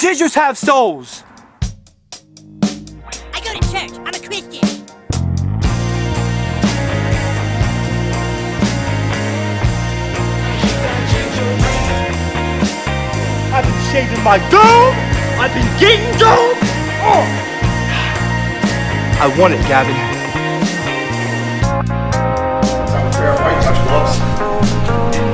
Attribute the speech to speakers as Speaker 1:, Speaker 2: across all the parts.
Speaker 1: Jesus have souls.
Speaker 2: I go to church. I'm a Christian.
Speaker 1: I've been shaving my dome. I've been getting dome. Oh. I want it, Gavin.
Speaker 3: Sounds fair. White touch gloves.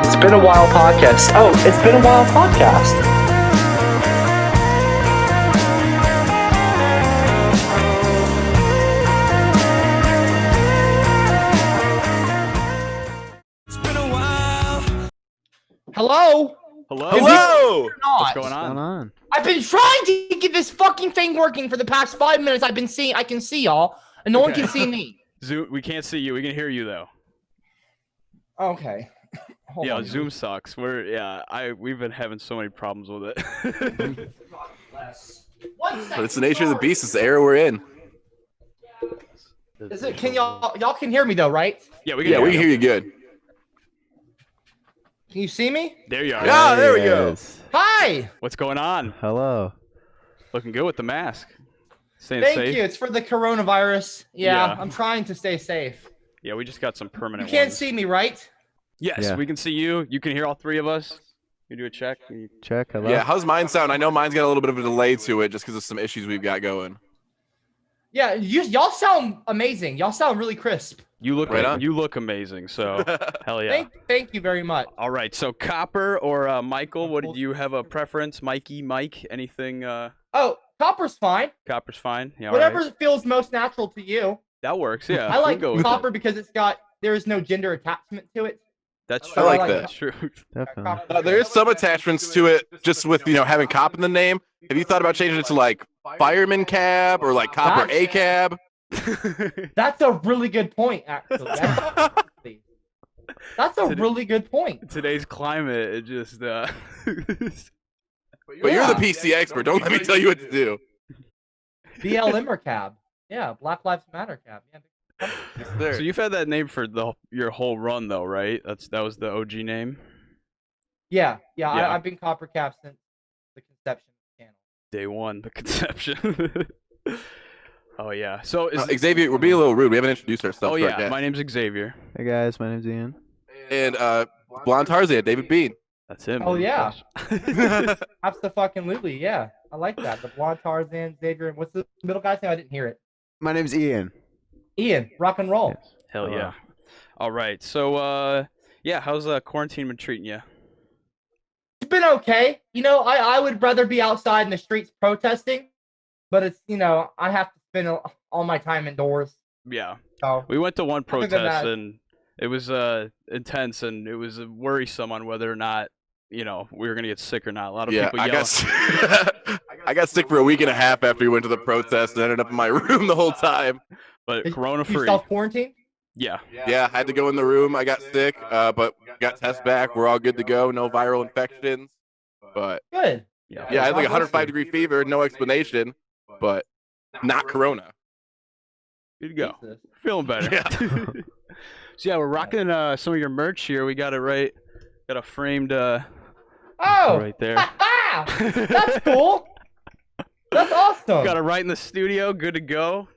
Speaker 1: It's been a while podcast. Oh, it's been a while podcast.
Speaker 4: Hello?
Speaker 5: Hello.
Speaker 1: Hello.
Speaker 5: What's going on?
Speaker 4: I've been trying to get this fucking thing working for the past 5 minutes. I can see y'all, and no one can see me.
Speaker 5: Zoom. We can't see you. We can hear you though.
Speaker 4: Okay. Hold
Speaker 5: Yeah,
Speaker 4: on.
Speaker 5: Zoom sucks. We've been having so many problems with it.
Speaker 3: But it's the nature of the beast. It's the era we're in.
Speaker 4: Is it? Can y'all can hear me though, right?
Speaker 5: Yeah, we can.
Speaker 3: Yeah, we can hear you good.
Speaker 4: Can you see me?
Speaker 5: There you are.
Speaker 3: Yeah, there we go.
Speaker 4: Hi.
Speaker 5: What's going on?
Speaker 6: Hello.
Speaker 5: Looking good with the mask. Staying
Speaker 4: Thank
Speaker 5: safe.
Speaker 4: you. It's for the coronavirus. Yeah,
Speaker 5: Yeah.
Speaker 4: I'm trying to stay safe.
Speaker 5: Yeah, we just got some
Speaker 4: You
Speaker 5: permanent.
Speaker 4: can't
Speaker 5: ones.
Speaker 4: see me, right?
Speaker 5: Yes,
Speaker 6: Yeah.
Speaker 5: we can see you. You can hear all three of us. You do a check.
Speaker 6: Check. Hello.
Speaker 3: Yeah, how's mine sound? I know mine's got a little bit of a delay to it just because of some issues we've got going.
Speaker 4: Yeah, y'all sound amazing. Y'all sound really crisp.
Speaker 5: You look.
Speaker 3: Right on.
Speaker 5: You look amazing. So hell yeah.
Speaker 4: Thank you very much.
Speaker 5: All right. So Copper or Michael, what did you have a preference? Mikey, Mike, anything?
Speaker 4: Oh, Copper's fine.
Speaker 5: Copper's fine. Yeah. all
Speaker 4: Whatever
Speaker 5: right.
Speaker 4: feels most natural to you.
Speaker 5: That works. Yeah.
Speaker 4: I
Speaker 5: we'll
Speaker 4: like
Speaker 5: go with
Speaker 4: Copper
Speaker 5: it.
Speaker 4: because there is no gender attachment to it.
Speaker 5: That's
Speaker 3: I
Speaker 5: true.
Speaker 3: like
Speaker 4: that.
Speaker 5: That's true.
Speaker 6: Definitely.
Speaker 3: There is some attachments to it just with, having cop in the name. Have you thought about changing it to like Fireman Cab or like Copper A Cab?
Speaker 4: That's a really good point, actually. That's a really good point.
Speaker 5: Today's climate, it just.
Speaker 3: But you're the PC expert. Don't let me tell you what to do.
Speaker 4: BLM or cab? Yeah, Black Lives Matter cab. Yeah.
Speaker 3: Yes, sir.
Speaker 5: So you've had that name for your whole run, though, right? That was the OG name.
Speaker 4: Yeah.
Speaker 5: Yeah.
Speaker 4: I've been Coppercab since the conception of the channel.
Speaker 5: Day one, the conception. Oh yeah. So
Speaker 3: Xavier, we're being a little rude. We haven't introduced ourselves.
Speaker 5: Oh
Speaker 3: to our
Speaker 5: yeah,
Speaker 3: guest.
Speaker 5: my name's Xavier.
Speaker 6: Hey guys, my name's Ian.
Speaker 3: And Blonde Tarzan, David Bean.
Speaker 5: That's him.
Speaker 4: Oh yeah. Absolutely, yeah. I like that. The blonde Tarzan, Xavier, and what's the middle guy's name? I didn't hear it.
Speaker 6: My name's Ian.
Speaker 4: Ian, rock and roll.
Speaker 6: Yes.
Speaker 5: Hell
Speaker 6: Hello.
Speaker 5: yeah. All right. So yeah, how's quarantine been treating you?
Speaker 4: It's been okay. I would rather be outside in the streets protesting, but it's I have to spend all my time indoors.
Speaker 5: Yeah.
Speaker 4: So
Speaker 5: We went to one
Speaker 4: Other than
Speaker 5: protest
Speaker 4: that-
Speaker 5: and it was intense and it was worrisome on whether or not we were gonna get sick or not. A lot of
Speaker 3: Yeah,
Speaker 5: people
Speaker 3: I
Speaker 5: yelling.
Speaker 3: I got sick for a week and a half after we went to the protest and ended up in my room the whole time.
Speaker 5: But
Speaker 4: Did
Speaker 5: corona
Speaker 4: you
Speaker 5: free.
Speaker 4: self quarantine?
Speaker 5: Yeah.
Speaker 3: Yeah, I had to go in the room. I got sick, but got tests back. We're all good to go. No viral infections. But
Speaker 4: Good.
Speaker 5: Yeah.
Speaker 3: yeah, I had like a
Speaker 4: God bless
Speaker 3: 105-degree fever, no explanation, but not corona.
Speaker 5: Good to go.
Speaker 4: Jesus.
Speaker 5: Feeling better.
Speaker 3: Yeah.
Speaker 5: So yeah, we're rocking some of your merch here. We got it right. Got a framed
Speaker 4: Oh,
Speaker 5: right there.
Speaker 4: that's cool. That's awesome.
Speaker 5: Got it right in the studio. Good to go.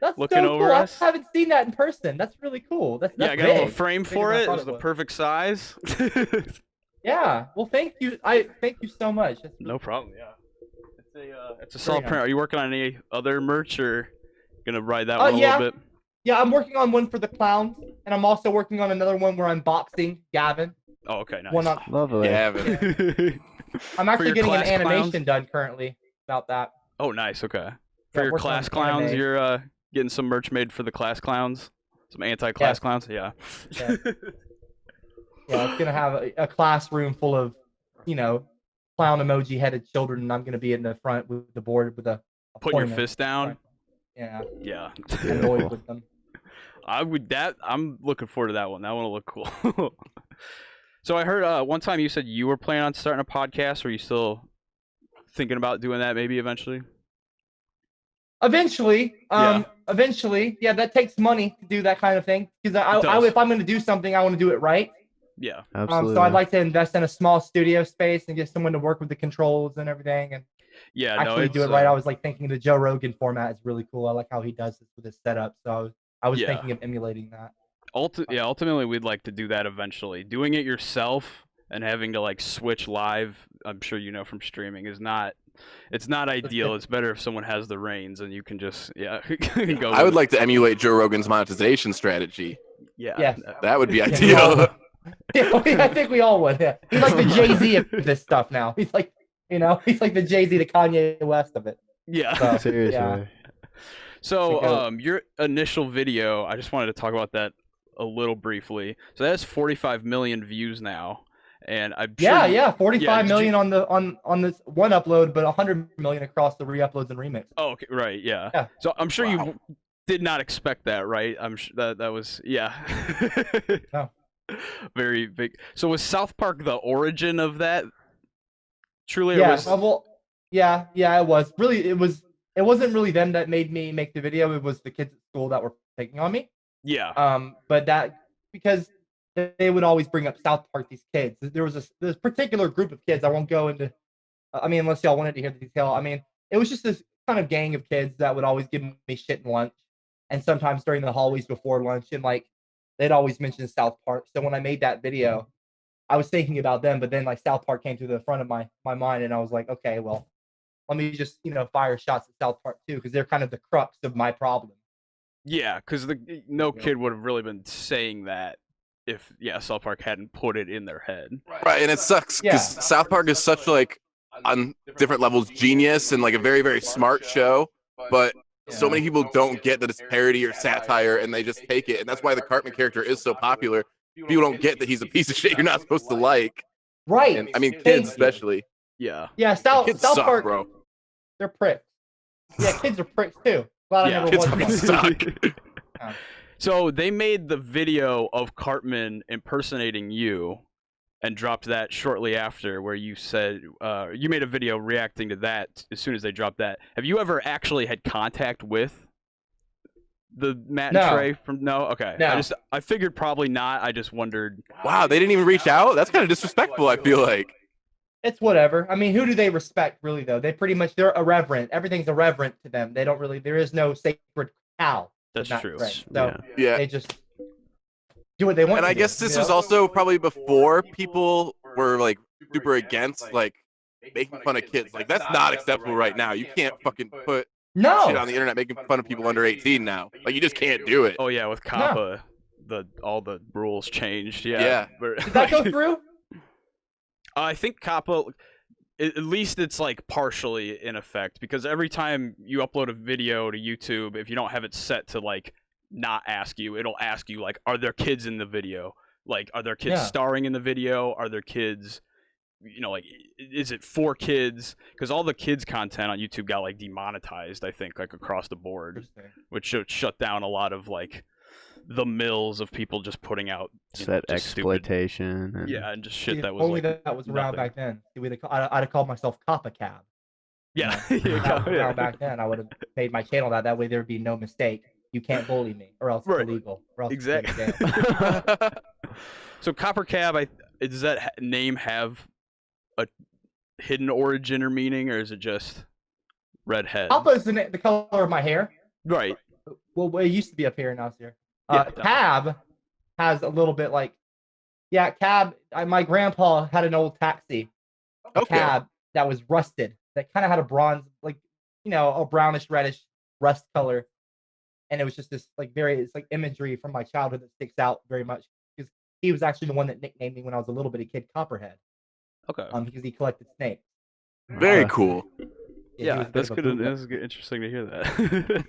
Speaker 4: That's
Speaker 5: looking
Speaker 4: so
Speaker 5: over
Speaker 4: cool.
Speaker 5: us.
Speaker 4: I haven't seen that in person. That's really cool. That's
Speaker 5: Yeah, I got a little
Speaker 4: big.
Speaker 5: frame
Speaker 4: Bigger
Speaker 5: for
Speaker 4: than I
Speaker 5: it. It
Speaker 4: thought
Speaker 5: was the
Speaker 4: was.
Speaker 5: perfect size.
Speaker 4: Yeah. Well, thank you. Thank you so much. That's
Speaker 5: No problem. Yeah. It's a
Speaker 4: Very
Speaker 5: solid
Speaker 4: nice.
Speaker 5: print. Are you working on any other merch or gonna ride that one a
Speaker 4: yeah.
Speaker 5: little bit?
Speaker 4: Yeah, I'm working on one for the clowns, and I'm also working on another one where I'm boxing Gavin.
Speaker 5: Oh, okay, nice.
Speaker 4: One on.
Speaker 6: Lovely.
Speaker 3: Yeah, but
Speaker 4: I'm actually
Speaker 5: your
Speaker 4: getting an
Speaker 5: class
Speaker 4: animation
Speaker 5: clowns?
Speaker 4: done currently about that.
Speaker 5: Oh, nice. Okay. For
Speaker 4: Yeah,
Speaker 5: your
Speaker 4: working on
Speaker 5: class clowns,
Speaker 4: anime.
Speaker 5: you're getting some merch made for the class clowns. Some anti-class
Speaker 4: Yes.
Speaker 5: clowns. Yeah.
Speaker 4: Yeah. Yeah, it's gonna have a classroom full of, clown emoji-headed children, and I'm gonna be in the front with the board with a
Speaker 5: Put your
Speaker 4: pointer.
Speaker 5: fist down.
Speaker 4: Right. Yeah,
Speaker 5: Yeah.
Speaker 4: annoyed with them.
Speaker 5: I'm looking forward to that one. That one will look cool. So I heard one time you said you were planning on starting a podcast. Are you still thinking about doing that maybe eventually?
Speaker 4: Eventually,
Speaker 5: Yeah.
Speaker 4: yeah, that takes money to do that kind of thing. Because
Speaker 5: does.
Speaker 4: if I'm going to do something, I want to do it right.
Speaker 5: Yeah.
Speaker 6: Absolutely.
Speaker 4: So I'd like to invest in a small studio space and get someone to work with the controls and everything, and
Speaker 5: Yeah. No,
Speaker 4: actually
Speaker 5: it's
Speaker 4: do it right. I was like thinking the Joe Rogan format is really cool. I like how he does this with his setup. So I was
Speaker 5: Yeah.
Speaker 4: thinking of emulating that.
Speaker 5: Ultimately, we'd like to do that eventually. Doing it yourself and having to like switch live, I'm sure you know from streaming, is not. It's not ideal. It's better if someone has the reins and you can just go.
Speaker 3: I would like to emulate Joe Rogan's monetization strategy.
Speaker 5: Yeah.
Speaker 4: Yes.
Speaker 3: That would be
Speaker 4: Yeah, we all
Speaker 3: ideal.
Speaker 4: would. Yeah, I think we all would. Yeah. He's like the Jay-Z of this stuff now. He's like, he's like the Jay-Z, the Kanye West of it.
Speaker 5: Yeah.
Speaker 4: So,
Speaker 6: Seriously.
Speaker 4: yeah.
Speaker 5: So, your initial video, I just wanted to talk about that a little briefly. So that has 45 million views now, and I'm sure
Speaker 4: Yeah, 45
Speaker 5: did
Speaker 4: million on this one upload, but 100 million across the re-uploads and remix.
Speaker 5: Oh, okay, right, yeah.
Speaker 4: Yeah.
Speaker 5: So I'm sure
Speaker 3: Wow.
Speaker 5: you did not expect that, right? I'm sure that was
Speaker 4: No.
Speaker 5: very big. So was South Park the origin of that? Truly,
Speaker 4: Yeah,
Speaker 5: it was.
Speaker 4: well, yeah, it was. Really, it wasn't really them that made me make the video. It was the kids at school that were picking on me.
Speaker 5: Yeah.
Speaker 4: But that because they would always bring up South Park, these kids. There was this particular group of kids. I won't go into. I mean, unless y'all wanted to hear the detail. I mean, it was just this kind of gang of kids that would always give me shit in lunch, and sometimes during the hallways before lunch, and like they'd always mention South Park. So when I made that video, I was thinking about them, but then like South Park came to the front of my mind, and I was like, okay, well, let me just fire shots at South Park too, because they're kind of the crux of my problem.
Speaker 5: Yeah, because no kid would have really been saying that if South Park hadn't put it in their head.
Speaker 3: Right, and it sucks because South Park is such like on different levels genius and like a very, very smart show, but so many people don't get that it's parody or satire, and they just take it, and that's why the Cartman character is so popular. People don't get that he's a piece of shit you're not supposed to like.
Speaker 4: Right.
Speaker 3: And, I mean, kids especially.
Speaker 5: Yeah.
Speaker 4: Yeah, South
Speaker 3: Kids suck,
Speaker 4: Park,
Speaker 3: bro.
Speaker 4: they're pricks. Yeah, kids are pricks too. Glad I never
Speaker 3: kids
Speaker 4: was
Speaker 3: fucking
Speaker 4: one.
Speaker 3: suck.
Speaker 5: So they made the video of Cartman impersonating you and dropped that shortly after, where you said you made a video reacting to that as soon as they dropped that. Have you ever actually had contact with the Matt and Trey from? No, okay.
Speaker 4: No.
Speaker 5: I figured probably not. I just wondered.
Speaker 3: Wow, they didn't even reach out? That's kind of disrespectful, I feel like.
Speaker 4: It's whatever. I mean, who do they respect really though? They're irreverent. Everything's irreverent to them. They don't really. There is no sacred cow.
Speaker 5: That's
Speaker 4: Matt
Speaker 5: true.
Speaker 4: and Trey. So
Speaker 3: Yeah.
Speaker 4: they just do what they want.
Speaker 3: And
Speaker 4: to
Speaker 3: I
Speaker 4: do,
Speaker 3: guess this was also probably before people were like super against like making fun of kids. Like that's not acceptable right now. You can't fucking put shit on the internet making fun of people under 18 now. Like you just can't do it.
Speaker 5: Oh yeah, with Kappa, all the rules changed. Yeah.
Speaker 3: Yeah.
Speaker 4: Did that go through?
Speaker 5: I think Kappa, at least it's like partially in effect, because every time you upload a video to YouTube, if you don't have it set to like not ask you, it'll ask you like, are there kids in the video? Like, are there kids starring in the video? Are there kids, like, is it for kids? Because all the kids content on YouTube got like demonetized, I think, like across the board, which should shut down a lot of like the mills of people just putting out
Speaker 6: set exploitation.
Speaker 5: And, and just shit that was
Speaker 4: only
Speaker 5: like
Speaker 4: that was around back then. I'd have called myself Coppercab.
Speaker 5: Yeah.
Speaker 4: Around back then, I would have made my channel that way. There would be no mistake. You can't bully me, or else it's illegal. Or else
Speaker 5: exactly. So Coppercab, does that name have a hidden origin or meaning, or is it just redhead?
Speaker 4: Copper is the color of my hair.
Speaker 5: Right.
Speaker 4: Well, it used to be up here, now it's here.
Speaker 5: Yeah,
Speaker 4: Cab has a little bit like, cab. My grandpa had an old taxi, cab that was rusted, that kind of had a bronze, like, a brownish reddish rust color, and it was just this like it's like imagery from my childhood that sticks out very much, because he was actually the one that nicknamed me when I was a little bitty kid Copperhead.
Speaker 5: Okay.
Speaker 4: Because he collected snakes.
Speaker 3: Very cool.
Speaker 5: Yeah, that's good. That's good. Interesting to hear that.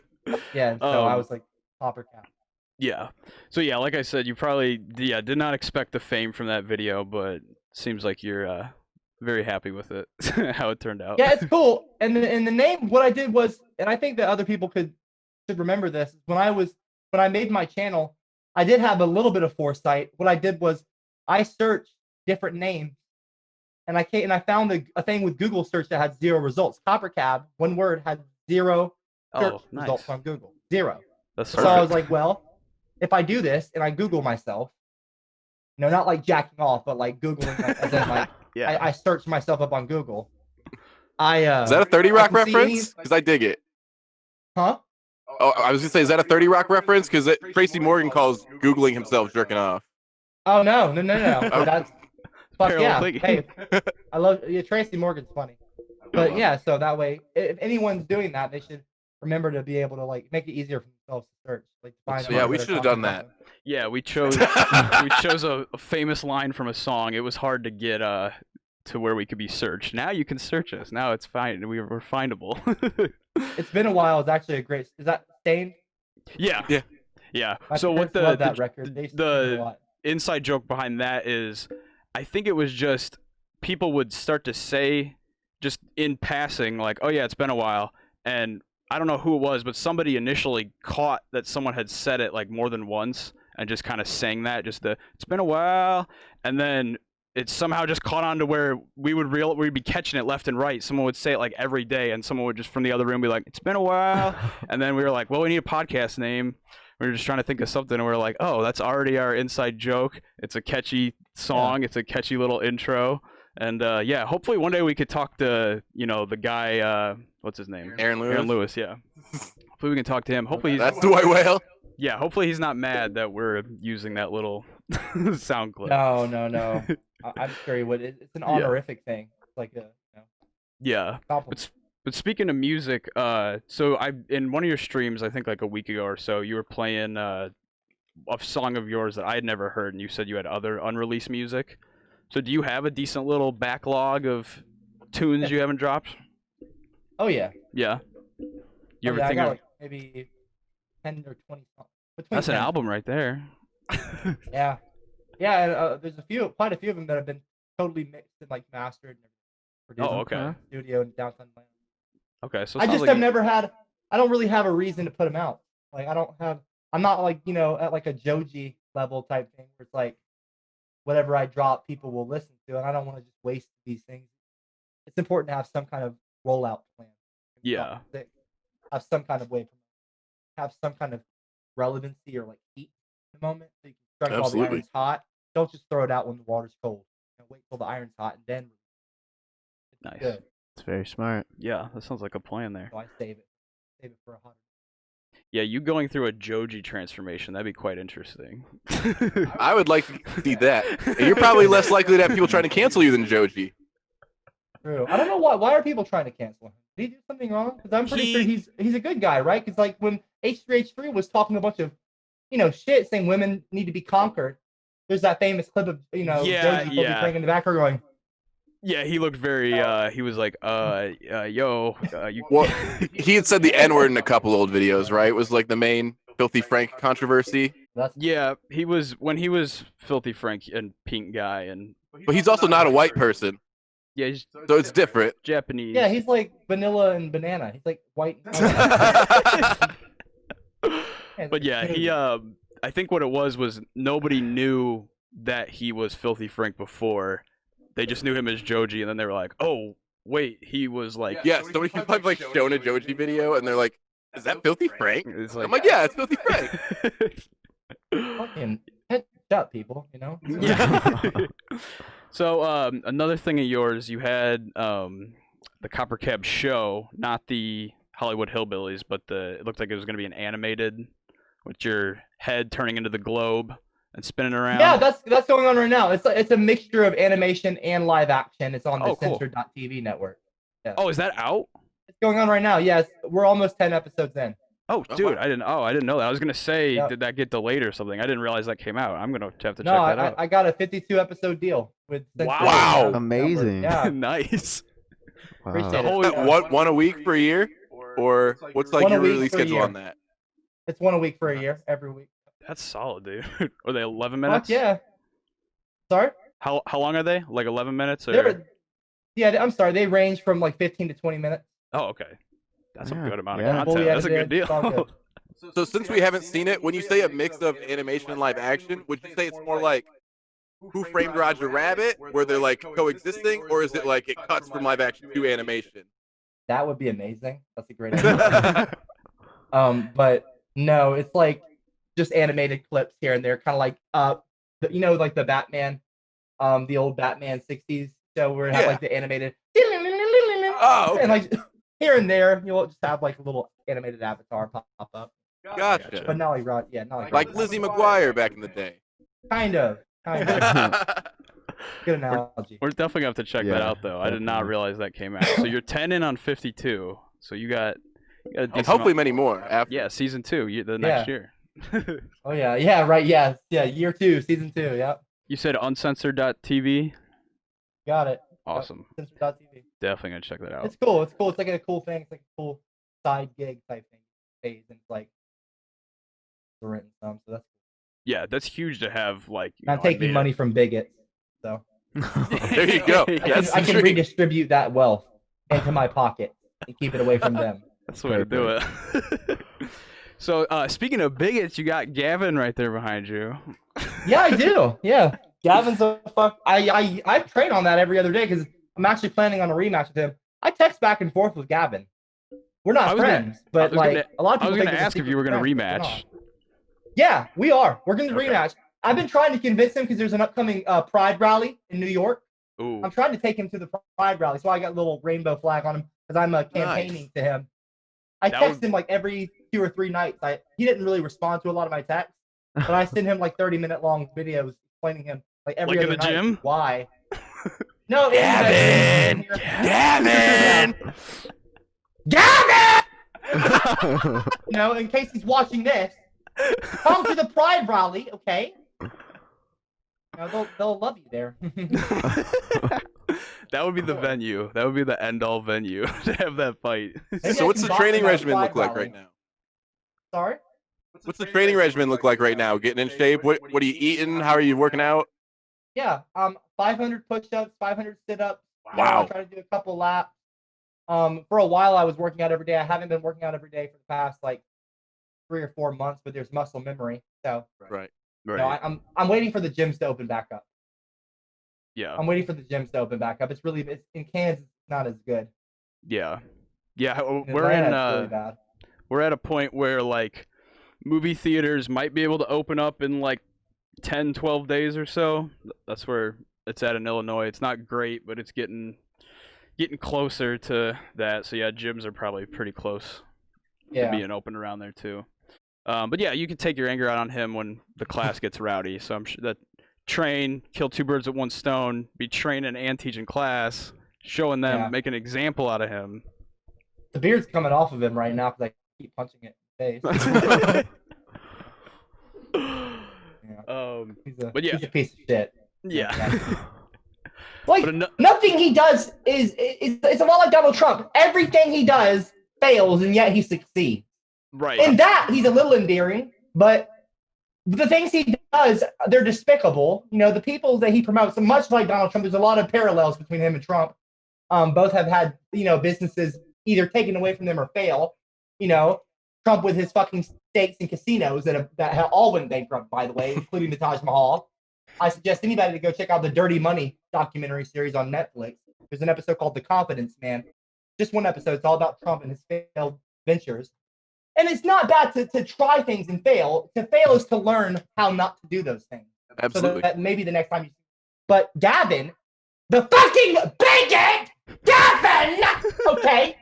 Speaker 4: Yeah, so I was like Coppercab.
Speaker 5: Yeah. So yeah, like I said, you probably did not expect the fame from that video, but seems like you're very happy with it, how it turned out.
Speaker 4: Yeah, it's cool. And the name, what I did was, and I think that other people should remember this, when I made my channel, I did have a little bit of foresight. What I did was I searched different names, and I found a thing with Google search that had 0 results. Coppercab, one word, had 0 search
Speaker 5: nice.
Speaker 4: results on Google. 0.
Speaker 5: That's
Speaker 4: So I was like, well, if I do this and I Google myself, not like jacking off, but like Googling, like, as in like
Speaker 5: yeah.
Speaker 4: I search myself up on Google.
Speaker 3: Is that a 30 Rock
Speaker 4: can see
Speaker 3: reference? Because I dig it.
Speaker 4: Huh?
Speaker 3: Oh, I was gonna say, is that a 30 Rock reference? Because Tracy Morgan calls Googling himself jerking off.
Speaker 4: Oh no.
Speaker 3: Oh.
Speaker 4: That's fuck
Speaker 5: Parallel
Speaker 4: yeah.
Speaker 5: thinking.
Speaker 4: Hey, I love Tracy Morgan's funny. But yeah, so that way, if anyone's doing that, they should remember to be able to like make it easier for themselves to search. Like to find
Speaker 3: So, yeah,
Speaker 4: out
Speaker 3: we
Speaker 4: that are
Speaker 3: should have
Speaker 4: talking
Speaker 3: done
Speaker 4: about
Speaker 3: that.
Speaker 4: them.
Speaker 5: Yeah, we chose a famous line from a song. It was hard to get to where we could be searched. Now you can search us. Now it's fine. We're findable.
Speaker 4: It's been a while. It's actually a great. Is that Stained?
Speaker 5: Yeah.
Speaker 3: Yeah.
Speaker 5: Yeah.
Speaker 4: My
Speaker 5: So what
Speaker 4: parents love that record. They used to sing it a lot.
Speaker 5: inside joke behind that is, I think it was just people would start to say just in passing, like, oh yeah, it's been a while. And I don't know who it was, but somebody initially caught that someone had said it like more than once and just kind of sang that, just it's been a while. And then it somehow just caught on to where we'd be catching it left and right. Someone would say it like every day, and someone would just from the other room be like, it's been a while. And then we were like, well, we need a podcast name. We were just trying to think of something, and we are like, oh, that's already our inside joke. It's a catchy song. Yeah. It's a catchy little intro. And yeah, hopefully one day we could talk to, the guy, what's his name?
Speaker 3: Aaron Lewis.
Speaker 5: Aaron Lewis, yeah. Hopefully we can talk to him. Hopefully
Speaker 3: That's the white whale.
Speaker 5: Yeah, hopefully he's not mad that we're using that little sound clip.
Speaker 4: No. I'm sure he would. It's an honorific thing. It's like a
Speaker 5: yeah.
Speaker 4: compliment.
Speaker 5: But speaking of music, so in one of your streams, I think like a week ago or so, you were playing a song of yours that I had never heard, and you said you had other unreleased music. So do you have a decent little backlog of tunes you haven't dropped?
Speaker 4: Oh yeah.
Speaker 5: Yeah. You ever
Speaker 4: I
Speaker 5: think
Speaker 4: got
Speaker 5: of
Speaker 4: like maybe 10 or 20 songs.
Speaker 5: That's
Speaker 4: 10.
Speaker 5: an album right there.
Speaker 4: Yeah. Yeah, and there's quite a few of them that have been totally mixed and like mastered and produced
Speaker 5: Oh, okay.
Speaker 4: in the studio in downtown Atlanta.
Speaker 5: Okay, so
Speaker 4: I just have never had. I don't really have a reason to put them out. Like I'm not like at like a Joji level type thing where it's like whatever I drop, people will listen to, and I don't want to just waste these things. It's important to have some kind of rollout plan.
Speaker 5: Yeah.
Speaker 4: Have some kind of way, have some kind of relevancy or like heat in the moment, so you can strike while the iron's hot. Don't just throw it out when the water's cold. Wait till the iron's hot and then.
Speaker 5: Nice.
Speaker 4: Good.
Speaker 6: It's very smart.
Speaker 5: Yeah, that sounds like a plan there.
Speaker 4: So I save it for a hotter.
Speaker 5: Yeah, you going through a Joji transformation, that'd be quite interesting.
Speaker 3: I would like to see that. And you're probably less likely to have people trying to cancel you than Joji.
Speaker 4: True. I don't know why are people trying to cancel him? Did he do something wrong? Because I'm pretty sure he's a good guy, right? Because like when H3H3 was talking a bunch of, shit, saying women need to be conquered. There's that famous clip of Joji playing in the background going.
Speaker 5: Yeah, he looked very. He was like, yo, you.
Speaker 3: Well, he had said the N-word in a couple old videos, right? It was like the main Filthy Frank controversy.
Speaker 5: Yeah, he was when he was Filthy Frank and Pink Guy, and.
Speaker 3: But he's also not a white person.
Speaker 5: Yeah, he's
Speaker 3: so it's different.
Speaker 5: Japanese.
Speaker 4: Yeah, he's like vanilla and banana. He's like white.
Speaker 5: But yeah, he. I think what it was nobody knew that he was Filthy Frank before. They just knew him as Joji, and then they were like, "Oh, wait, he was like."
Speaker 3: Yeah, somebody have like shown a Joji video, and they're like, "Is that Filthy Frank?"
Speaker 5: It's like,
Speaker 3: I'm like, "Yeah, it's Filthy Frank."
Speaker 4: Fucking heads up, people.
Speaker 5: Yeah. So another thing of yours, you had the Coppercab Show, not the Hollywood Hillbillies, but it looked like it was going to be an animated with your head turning into the globe and spinning around.
Speaker 4: Yeah, that's going on right now. It's a mixture of animation and live action. It's on the
Speaker 5: cool.
Speaker 4: Censored.tv network. Yeah.
Speaker 5: Oh, is that out?
Speaker 4: It's going on right now. Yes, we're almost 10 episodes in.
Speaker 5: Oh, dude, I didn't know that. I was gonna say,
Speaker 4: Yep.
Speaker 5: Did that get delayed or something? I didn't realize that came out. I'm gonna have to check that out.
Speaker 4: I got a 52 episode deal with Censored.
Speaker 3: Wow.
Speaker 6: Amazing.
Speaker 4: Yeah.
Speaker 5: Nice.
Speaker 6: Wow.
Speaker 4: Appreciate it.
Speaker 3: One a week for a year, or what's like
Speaker 4: One a
Speaker 3: your
Speaker 4: week
Speaker 3: release
Speaker 4: for a
Speaker 3: schedule
Speaker 4: year.
Speaker 3: on that?
Speaker 4: It's one a week for a year, every week.
Speaker 5: That's solid, dude. Are they 11 minutes?
Speaker 4: Fuck yeah. Sorry?
Speaker 5: How long are they? Like 11 minutes or?
Speaker 4: I'm sorry. They range from like 15 to 20 minutes.
Speaker 5: Oh, okay. That's a good amount of
Speaker 6: Yeah.
Speaker 5: content.
Speaker 4: Fully
Speaker 5: That's a good
Speaker 4: edited, it's all
Speaker 5: deal.
Speaker 4: good.
Speaker 3: So since we haven't seen it, when you say a mix of animation and live action, would you say it's more like Who Framed Roger Rabbit, where they're like coexisting, or is it like it cuts from live action to animation?
Speaker 4: That would be amazing. That's a great idea. But no, it's like just animated clips here and there, kind of like like the Batman, the old Batman '60s show where it had like the animated, and like here and there you'll just have like a little animated avatar pop up.
Speaker 3: Gotcha.
Speaker 4: But not like not
Speaker 3: like Lizzie McGuire back in the day.
Speaker 4: Kind of. Good analogy.
Speaker 5: We're definitely gonna have to check that out, though. Definitely. I did not realize that came out. So you're 10 in on 52. So you got a decent
Speaker 3: hopefully many more after.
Speaker 5: Yeah, season 2, the next year.
Speaker 4: Oh yeah, right, yeah, year 2, season 2, yep.
Speaker 5: You said uncensored.tv?
Speaker 4: Got it.
Speaker 5: Awesome.
Speaker 4: Uncensored.tv.
Speaker 5: Definitely gonna check that out.
Speaker 4: It's cool. It's like a cool thing. It's like a cool side gig type thing. Pays and it's like rent and some, so that's
Speaker 5: yeah, that's huge to have. Like,
Speaker 4: not taking money from bigots. So
Speaker 3: there you go.
Speaker 4: I can redistribute that wealth into my pocket and keep it away from them.
Speaker 5: That's the way to do it. So, speaking of bigots, you got Gavin right there behind you.
Speaker 4: Yeah, I do. Yeah, Gavin's a fuck. I train on that every other day because I'm actually planning on a rematch with him. I text back and forth with Gavin. We're not friends, but like a lot of people.
Speaker 5: I was going to ask if you were going to rematch.
Speaker 4: Yeah, we are. We're going to rematch. I've been trying to convince him because there's an upcoming Pride rally in New York.
Speaker 5: Ooh.
Speaker 4: I'm trying to take him to the Pride rally, so I got a little rainbow flag on him because I'm campaigning to him. I text him like every 2 or 3 nights. He didn't really respond to a lot of my texts, but I send him like 30-minute long videos explaining him like every other night
Speaker 5: gym?
Speaker 4: Why. No,
Speaker 3: Gavin!
Speaker 4: In case he's watching this, come to the Pride rally, okay? They'll love you there.
Speaker 5: That would be the venue. That would be the end-all venue to have that fight.
Speaker 3: So what's the training regimen look like right now?
Speaker 4: Sorry?
Speaker 3: What's the training regimen look like right now? Getting in shape? What are you eating? How are you working out?
Speaker 4: Yeah, 500 push-ups, 500 sit-ups.
Speaker 3: Wow.
Speaker 4: I try to do a couple laps. For a while, I was working out every day. I haven't been working out every day for the past like 3 or 4 months, but there's muscle memory. So
Speaker 3: right.
Speaker 4: I'm waiting for the gyms to open back up.
Speaker 5: Yeah.
Speaker 4: I'm waiting for the gyms to open back up. It's in Kansas, it's not as good.
Speaker 5: Yeah.
Speaker 4: We're really bad.
Speaker 5: We're at a point where like movie theaters might be able to open up in like 10, 12 days or so. That's where it's at in Illinois. It's not great, but it's getting closer to that. So yeah, gyms are probably pretty close to being open around there too. But yeah, you can take your anger out on him when the class gets rowdy. So I'm sure that train, kill 2 birds with 1 stone, be training and teaching class, showing them, make an example out of him.
Speaker 4: The beard's coming off of him right now because I keep punching it in the face. He's a piece of shit.
Speaker 5: Yeah.
Speaker 4: Like nothing he does is it's a lot like Donald Trump. Everything he does fails and yet he succeeds.
Speaker 5: Right.
Speaker 4: In that he's a little endearing, but the things he does, they're despicable. The people that he promotes, much like Donald Trump, there's a lot of parallels between him and Trump. Both have had, businesses either taken away from them or fail. Trump with his fucking stakes and casinos that all went bankrupt, by the way, including the Taj Mahal. I suggest anybody to go check out the Dirty Money documentary series on Netflix. There's an episode called The Confidence Man. Just one episode. It's all about Trump and his failed ventures. And it's not bad to try things and fail. To fail is to learn how not to do those things.
Speaker 3: Absolutely.
Speaker 4: So that maybe the next time you. But Gavin, the fucking bigot, Gavin, okay,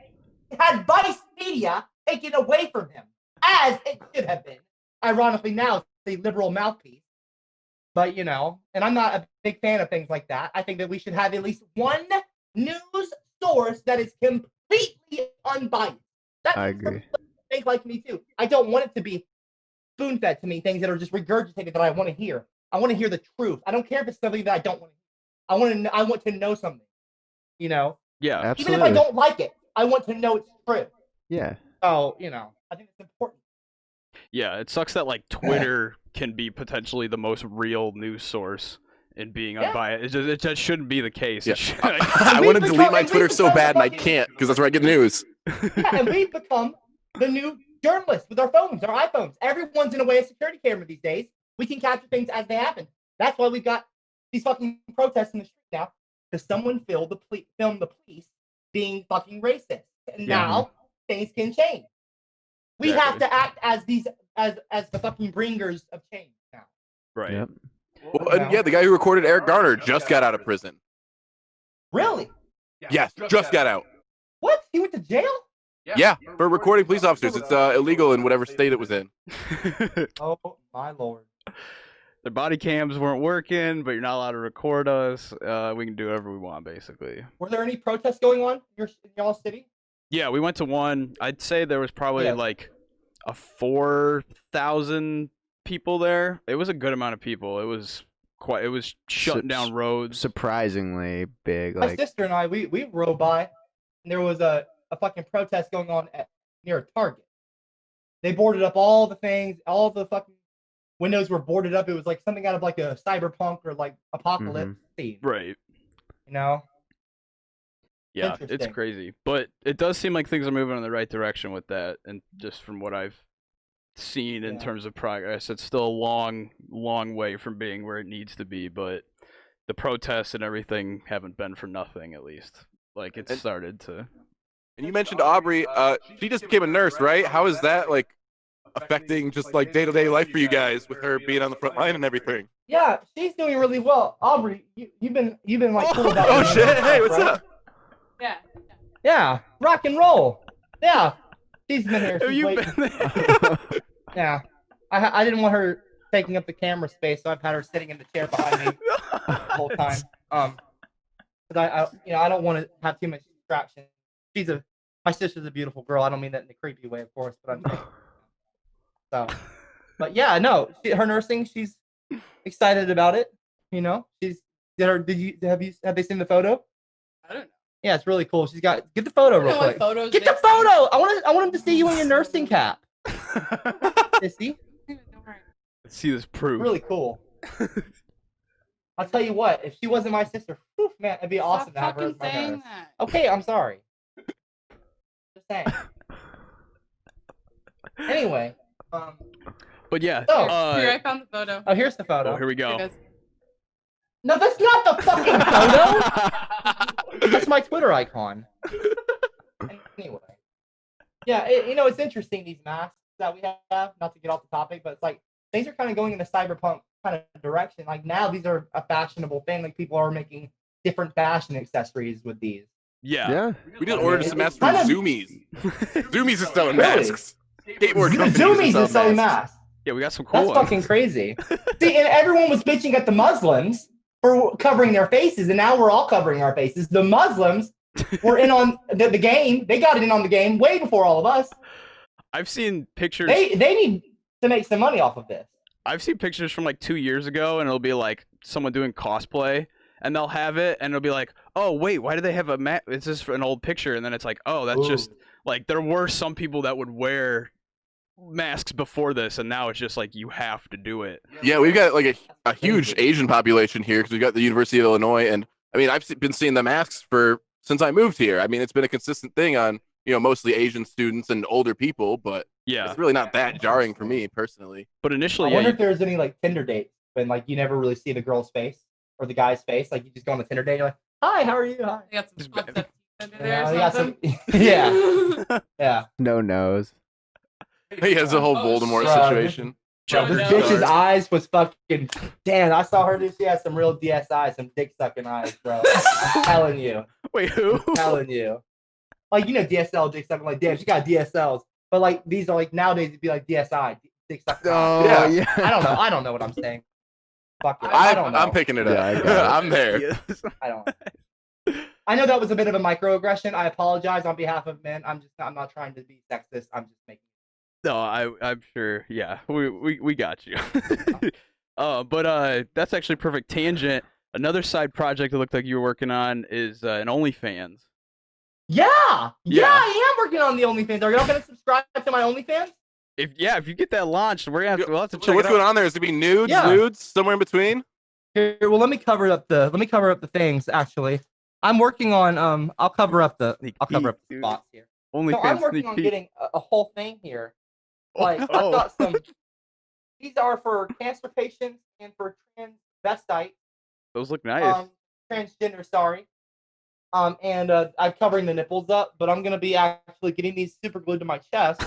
Speaker 4: had Vice Media taken away from him, as it should have been. Ironically, now it's the liberal mouthpiece. But and I'm not a big fan of things like that. I think that we should have at least one news source that is completely unbiased.
Speaker 6: I agree.
Speaker 4: Think like me too. I don't want it to be spoon-fed to me things that are just regurgitated that I want to hear. I want to hear the truth. I don't care if it's something that I don't want to hear. I want to know something.
Speaker 5: Yeah,
Speaker 6: absolutely.
Speaker 4: Even if I don't like it, I want to know it's true.
Speaker 6: Yeah.
Speaker 4: So I think it's important.
Speaker 5: Yeah, it sucks that like Twitter can be potentially the most real news source in being unbiased. It just shouldn't be the case.
Speaker 3: Yeah. I want to delete my Twitter so bad and I can't because that's where I get news.
Speaker 4: Yeah, and we've become the new journalists with our phones, our iPhones. Everyone's in a way a security camera these days. We can capture things as they happen. That's why we've got these fucking protests in the street now, because someone filmed the police being fucking racist. And now things can change. We have to act as the fucking bringers of change now.
Speaker 5: Right.
Speaker 6: Yep.
Speaker 3: Well, and yeah, the guy who recorded Eric Garner just got out of prison.
Speaker 4: Really?
Speaker 3: Yes, just got out.
Speaker 4: What? He went to jail?
Speaker 3: Yeah, for recording police officers. It's illegal in whatever state it was in.
Speaker 4: Oh my lord.
Speaker 5: Their body cams weren't working, but you're not allowed to record us. We can do whatever we want, basically.
Speaker 4: Were there any protests going on in y'all city?
Speaker 5: Yeah, we went to one. I'd say there was probably like a 4,000 people there. It was a good amount of people. It was shutting down roads.
Speaker 6: Surprisingly big.
Speaker 4: My
Speaker 6: Like
Speaker 4: sister and I, we rode by, and there was a fucking protest going on near a Target. They boarded up all the things, all the fucking windows were boarded up. It was like something out of like a cyberpunk or like apocalypse scene.
Speaker 5: Right.
Speaker 4: You know?
Speaker 5: Yeah, it's crazy. But it does seem like things are moving in the right direction with that. And just from what I've seen in terms of progress, it's still a long, long way from being where it needs to be. But the protests and everything haven't been for nothing, at least. Like, it's started to.
Speaker 3: And you mentioned Aubrey. She just became a nurse, right? How is that, like, affecting just, like, day-to-day life for you guys with her being on the front line and everything?
Speaker 4: Yeah, she's doing really well. Aubrey, you've been like cool about
Speaker 3: Oh, shit. Hey, what's up?
Speaker 4: Yeah, rock and roll. Yeah, she's been here.
Speaker 5: Have
Speaker 4: She's
Speaker 5: you
Speaker 4: waiting.
Speaker 5: been there?
Speaker 4: Yeah, I didn't want her taking up the camera space, so I've had her sitting in the chair behind me the whole time. Because I don't want to have too much distraction. My sister's a beautiful girl. I don't mean that in a creepy way, of course, but but yeah, no, her nursing, she's excited about it. You know, have they seen the photo?
Speaker 7: I don't know.
Speaker 4: Yeah, it's really cool. Get the photo real quick. Get the photo. I want him to see you in your nursing cap. Sissy.
Speaker 5: Let's see this proof.
Speaker 4: Really cool. I'll tell you what, if she wasn't my sister, whew, man, it'd be awesome to have her as my nurse. Okay, I'm sorry. Just saying. Anyway.
Speaker 5: But yeah.
Speaker 7: Here, I found the photo.
Speaker 4: Oh, here's the photo.
Speaker 5: Oh, here we go.
Speaker 4: No, that's not the fucking photo. That's my Twitter icon. Anyway. Yeah, it's interesting, these masks that we have, not to get off the topic, but it's like, things are kind of going in the cyberpunk kind of direction. Like, now these are a fashionable thing. Like, people are making different fashion accessories with these.
Speaker 5: Yeah.
Speaker 3: We just ordered some masks from Zoomies. Zoomies is selling masks. Skateboard companies
Speaker 4: Zoomies is selling masks.
Speaker 5: Yeah, we got some cool
Speaker 4: That's
Speaker 5: ones.
Speaker 4: fucking crazy. See, and everyone was bitching at the Muslims for covering their faces, and now we're all covering our faces. The Muslims were in on the game. They got in on the game way before all of us.
Speaker 5: I've seen pictures.
Speaker 4: They need to make some money off of this.
Speaker 5: I've seen pictures from like 2 years ago, and it'll be like someone doing cosplay, and they'll have it, and it'll be like, oh, wait, why do they have a mask? It's just an old picture, and then it's like, oh, that's just, like, there were some people that would wear masks before this, and now it's just like, you have to do it.
Speaker 3: Yeah, we've got like a huge Asian population here because we've got the University of Illinois, and I mean, I've been seeing the masks since I moved here. I mean, it's been a consistent thing on, mostly Asian students and older people, but
Speaker 5: yeah,
Speaker 3: it's really not that jarring for me personally.
Speaker 5: But initially,
Speaker 4: I wonder if there's any like Tinder dates when like you never really see the girl's face or the guy's face. Like, you just go on the Tinder date, you're like, hi, how are you? Hi.
Speaker 7: They got some concept under there or something.
Speaker 4: Yeah.
Speaker 6: No nose.
Speaker 3: He has a whole Voldemort situation.
Speaker 4: This bitch's eyes was fucking. Damn, I saw her. She has some real DSI, some dick sucking eyes, bro. I'm telling you.
Speaker 5: Wait, who?
Speaker 4: I'm telling you. Like, DSL, dick sucking. Like, damn, she got DSLs. But like, these are like nowadays it'd be like DSI, dick sucking.
Speaker 6: Oh, yeah.
Speaker 4: I don't know what I'm saying. Fuck it. I don't know.
Speaker 3: I'm picking it up. I'm there.
Speaker 5: Yes.
Speaker 4: I don't know. I know that was a bit of a microaggression. I apologize on behalf of men. I'm not trying to be sexist. I'm just making.
Speaker 5: No, I'm sure. Yeah, we got you. But that's actually a perfect tangent. Another side project it looked like you were working on is an OnlyFans.
Speaker 4: Yeah, I am working on the OnlyFans. Are y'all gonna subscribe to my OnlyFans?
Speaker 5: If you get that launched, we'll have to check
Speaker 3: So what's going on there? Is it be nudes, somewhere in between?
Speaker 4: Here, well, let me cover up the things. Actually, I'm working on I'll cover up the spots here.
Speaker 5: OnlyFans.
Speaker 4: So I'm working on getting a whole thing here. Like, I've got some. These are for cancer patients and for transvestite.
Speaker 5: Those look nice.
Speaker 4: Transgender, sorry. And I'm covering the nipples up, but I'm gonna be actually getting these super glued to my chest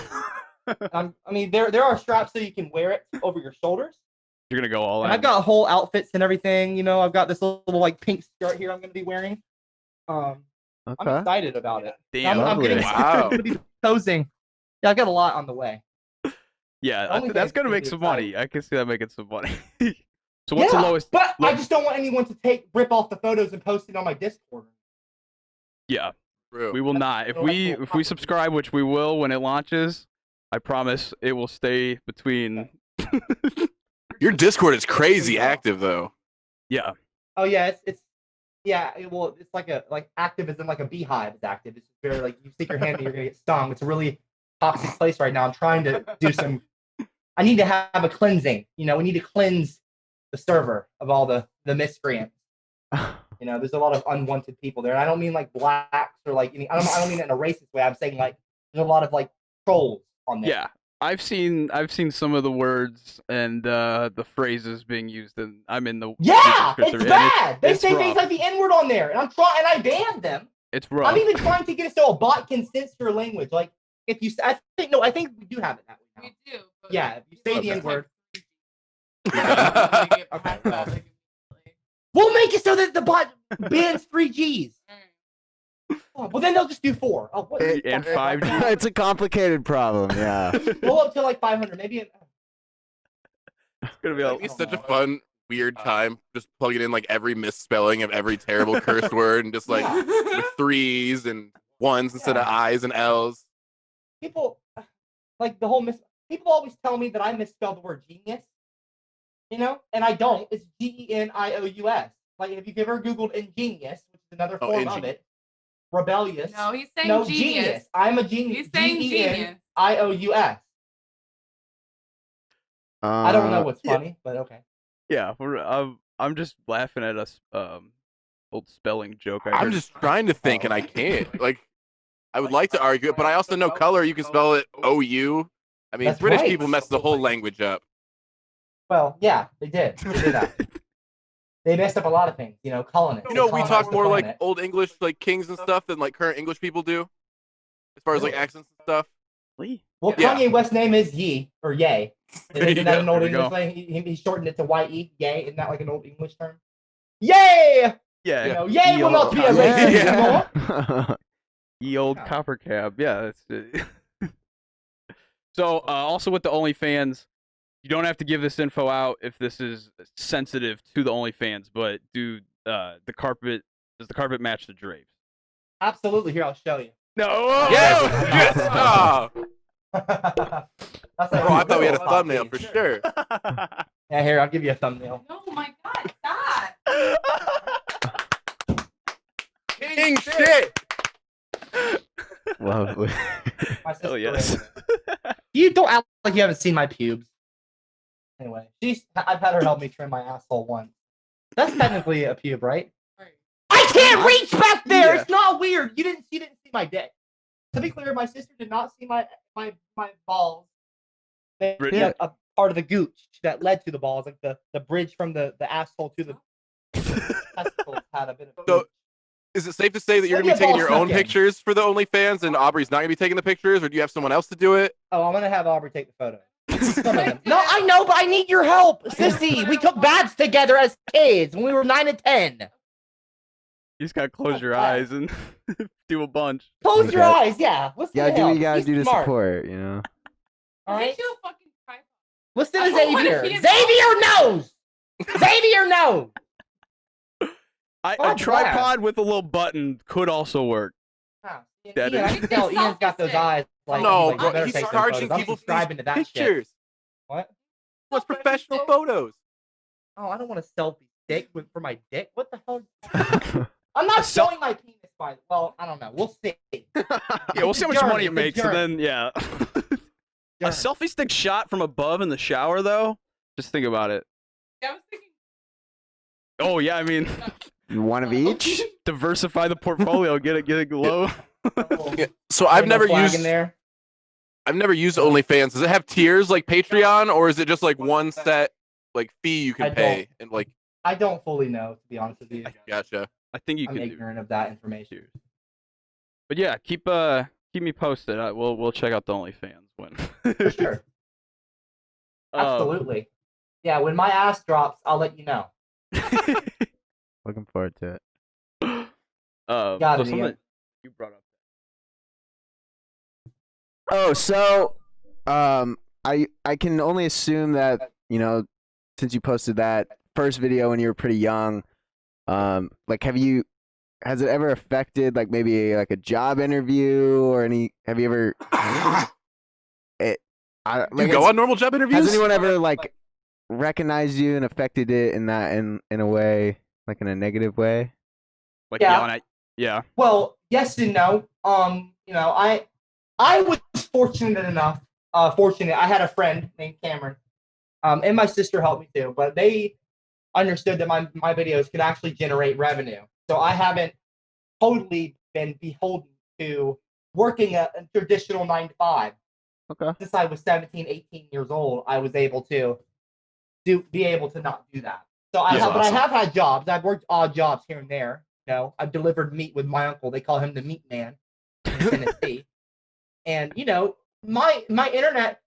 Speaker 4: I mean, there are straps so you can wear it over your shoulders.
Speaker 5: You're gonna go all
Speaker 4: And
Speaker 5: in.
Speaker 4: I've got whole outfits and everything. You know, I've got this little like pink skirt here I'm going to be wearing. I'm
Speaker 6: Okay.
Speaker 4: excited about it.
Speaker 5: Damn.
Speaker 4: I'm getting
Speaker 6: Lovely.
Speaker 3: Wow.
Speaker 4: I'm going to be posing. Yeah, I've got a lot on the way.
Speaker 5: Yeah,
Speaker 4: Only
Speaker 5: that's
Speaker 4: thing's
Speaker 5: gonna
Speaker 4: gonna
Speaker 5: make
Speaker 4: be
Speaker 5: some
Speaker 4: exciting.
Speaker 5: money. I can see that making some money. So what's
Speaker 4: yeah,
Speaker 5: the lowest?
Speaker 4: But I just don't want anyone to rip off the photos and post it on my Discord.
Speaker 5: Yeah,
Speaker 3: True.
Speaker 5: we will not. If we subscribe, which we will when it launches, I promise it will stay between.
Speaker 3: Your Discord is crazy active though.
Speaker 5: Yeah.
Speaker 4: Oh yeah, it's like active as in like a beehive is active. It's very like you stick your hand and you're gonna get stung. It's a really toxic place right now. I'm trying to do some. I need to have a cleansing. You know, we need to cleanse the server of all the miscreants. You know, there's a lot of unwanted people there. And I don't mean like blacks or like any. I don't mean it in a racist way. I'm saying like there's a lot of like trolls on there.
Speaker 5: Yeah, I've seen some of the words and the phrases being used, and I'm in the
Speaker 4: Yeah,
Speaker 5: descriptor,
Speaker 4: it's
Speaker 5: and
Speaker 4: bad. They
Speaker 5: it's
Speaker 4: say
Speaker 5: rough.
Speaker 4: things like the N-word on there, and I'm trying, and I banned them.
Speaker 5: It's rough.
Speaker 4: I'm even trying to get it so a bot can censor language. Like if you, I think we do have it that way now.
Speaker 7: We do. But
Speaker 4: Yeah, if you say the
Speaker 7: Okay.
Speaker 4: N-word,
Speaker 7: Get past that, like,
Speaker 4: we'll make it so that the bot bans 3Gs. Oh, well, then they'll just do 4. Oh, what?
Speaker 5: And 5G.
Speaker 6: It's a complicated problem, yeah.
Speaker 4: Roll up to like 500, maybe.
Speaker 5: It's gonna be
Speaker 3: It'd be such a fun, weird time just plugging in like every misspelling of every terrible curse word and just like with 3s and 1s instead of I's and L's.
Speaker 4: People like the whole people always tell me that I misspelled the word genius. You know, and I don't. It's Genious. Like if you've ever Googled ingenious, which is another form of it, rebellious.
Speaker 7: No, he's saying
Speaker 4: No,
Speaker 7: genius.
Speaker 4: I'm a genius.
Speaker 7: He's saying genius.
Speaker 4: Genious. I don't know what's funny, but okay.
Speaker 5: Yeah, I'm just laughing at us old spelling joke.
Speaker 3: I'm just trying to think and I can't. Like, I would like to argue it, but I also know color. You can spell it OU. I mean,
Speaker 4: That's
Speaker 3: British
Speaker 4: right.
Speaker 3: people mess the whole language up.
Speaker 4: Well, yeah, they did. They did that. They messed up a lot of things, you know, colonists.
Speaker 3: You know, we
Speaker 4: Colonized
Speaker 3: talk
Speaker 4: the
Speaker 3: more like
Speaker 4: planet.
Speaker 3: old English, like kings and stuff, than like current English people do, as far as like accents and stuff.
Speaker 4: Well,
Speaker 3: Yeah.
Speaker 4: Kanye West's name is Ye or Yay.
Speaker 3: There you
Speaker 4: Isn't that
Speaker 3: go.
Speaker 4: an old
Speaker 5: There we
Speaker 4: English
Speaker 5: go.
Speaker 4: thing? He shortened it to YE. Yay. Isn't that like an old English term? Yay!
Speaker 5: Yeah.
Speaker 4: You know, Yay will not be a
Speaker 5: Yeah,
Speaker 4: racist
Speaker 5: yeah.
Speaker 4: anymore.
Speaker 5: Ye old
Speaker 4: Yeah.
Speaker 5: Coppercab. Yeah, that's it. So, also with the OnlyFans, you don't have to give this info out if this is sensitive to the OnlyFans, but does the carpet match the drapes?
Speaker 4: Absolutely. Here, I'll show you.
Speaker 5: No.
Speaker 3: Yes! Oh,
Speaker 4: That's
Speaker 3: bro, I thought we had a thumbnail for sure.
Speaker 4: Yeah, here, I'll give you a thumbnail.
Speaker 7: Oh my god, stop!
Speaker 3: King shit!
Speaker 6: Lovely.
Speaker 4: My sister
Speaker 5: Oh yes.
Speaker 4: You don't act like you haven't seen my pubes. Anyway, I've had her help me trim my asshole once. That's technically a pube, right?
Speaker 7: Right.
Speaker 4: I can't reach back there.
Speaker 3: Yeah.
Speaker 4: It's not weird. You didn't see my dick. To be clear, my sister did not see my balls. They had a part of the gooch that led to the balls, like the bridge from the asshole to the testicles had a bit of.
Speaker 3: So, is it safe to say that you're going to be taking your own pictures for the OnlyFans and Aubrey's not going to be taking the pictures, or do you have someone else to do it?
Speaker 4: Oh, I'm gonna have Aubrey take the photo. Some of them. No, I know, but I need your help, sissy. We took baths together as kids when we were 9 and 10.
Speaker 5: You just gotta close your eyes and do a bunch.
Speaker 4: Close your eyes, yeah. Listen
Speaker 6: Yeah,
Speaker 4: to
Speaker 6: do
Speaker 4: him.
Speaker 6: what you gotta
Speaker 4: He's
Speaker 6: do to
Speaker 4: smart.
Speaker 6: support, you know?
Speaker 4: All right.
Speaker 7: Get you a fucking tripod.
Speaker 4: Listen
Speaker 7: I
Speaker 4: to
Speaker 7: don't wanna
Speaker 4: Xavier.
Speaker 7: be involved.
Speaker 4: Xavier knows. Xavier knows.
Speaker 5: A
Speaker 4: Oh,
Speaker 5: tripod with a little button could also work.
Speaker 4: Wow.
Speaker 5: That
Speaker 4: Ian, I
Speaker 5: is-
Speaker 4: can tell Ian's got those eyes. Like,
Speaker 3: No,
Speaker 4: he's like,
Speaker 3: bro,
Speaker 4: you better
Speaker 3: he's
Speaker 4: take some
Speaker 3: charging
Speaker 4: photos. I'm
Speaker 3: people for
Speaker 4: subscribing
Speaker 3: these
Speaker 4: to that shit.
Speaker 3: pictures.
Speaker 4: What?
Speaker 3: What's professional photos?
Speaker 4: Oh, I don't want to selfie stick for my dick. What the hell? I'm not showing my penis. By well, I don't know. We'll see.
Speaker 5: Yeah, we'll see how much money it
Speaker 4: It's a
Speaker 5: makes, and
Speaker 4: journey.
Speaker 5: then yeah. A
Speaker 4: Journey.
Speaker 5: selfie stick shot from above in the shower, though. Just think about it.
Speaker 7: Yeah, I was thinking.
Speaker 5: Oh yeah, I mean,
Speaker 6: One of each?
Speaker 5: diversify the portfolio. Get it low.
Speaker 3: Yeah, so I've
Speaker 4: Ain't no
Speaker 3: never
Speaker 4: flag
Speaker 3: used
Speaker 4: in there.
Speaker 3: OnlyFans. Does it have tiers like Patreon, or is it just like one set like fee you
Speaker 4: I
Speaker 3: can pay? And like,
Speaker 4: I don't fully know, to be honest with you.
Speaker 3: gotcha.
Speaker 5: I think you
Speaker 4: I'm
Speaker 5: can do.
Speaker 4: ignorant of that information.
Speaker 5: But yeah, keep keep me posted. We'll check out the OnlyFans when.
Speaker 4: For sure. Absolutely. Yeah, when my ass drops, I'll let you know.
Speaker 6: Looking forward to it.
Speaker 5: So
Speaker 4: Got it,
Speaker 5: something
Speaker 4: Ian.
Speaker 5: you brought up.
Speaker 6: Oh, so I can only assume that, you know, since you posted that first video when you were pretty young, like has it ever affected like maybe like a job interview or any? Have you ever?
Speaker 3: You go on normal job interviews?
Speaker 6: Has anyone ever like recognized you and affected it in a way, like in a negative way?
Speaker 5: Like
Speaker 4: Yeah.
Speaker 5: Yeah.
Speaker 4: Well, yes and no. You know, I was fortunate enough. I had a friend named Cameron. And my sister helped me too, but they understood that my videos could actually generate revenue. So I haven't totally been beholden to working a traditional 9 to 5.
Speaker 6: Okay.
Speaker 4: Since I was 17, 18 years old, I was able to be able to not do that. So I have had jobs. I've worked odd jobs here and there. You know, I've delivered meat with my uncle. They call him the Meat Man in Tennessee. And you know, my internet,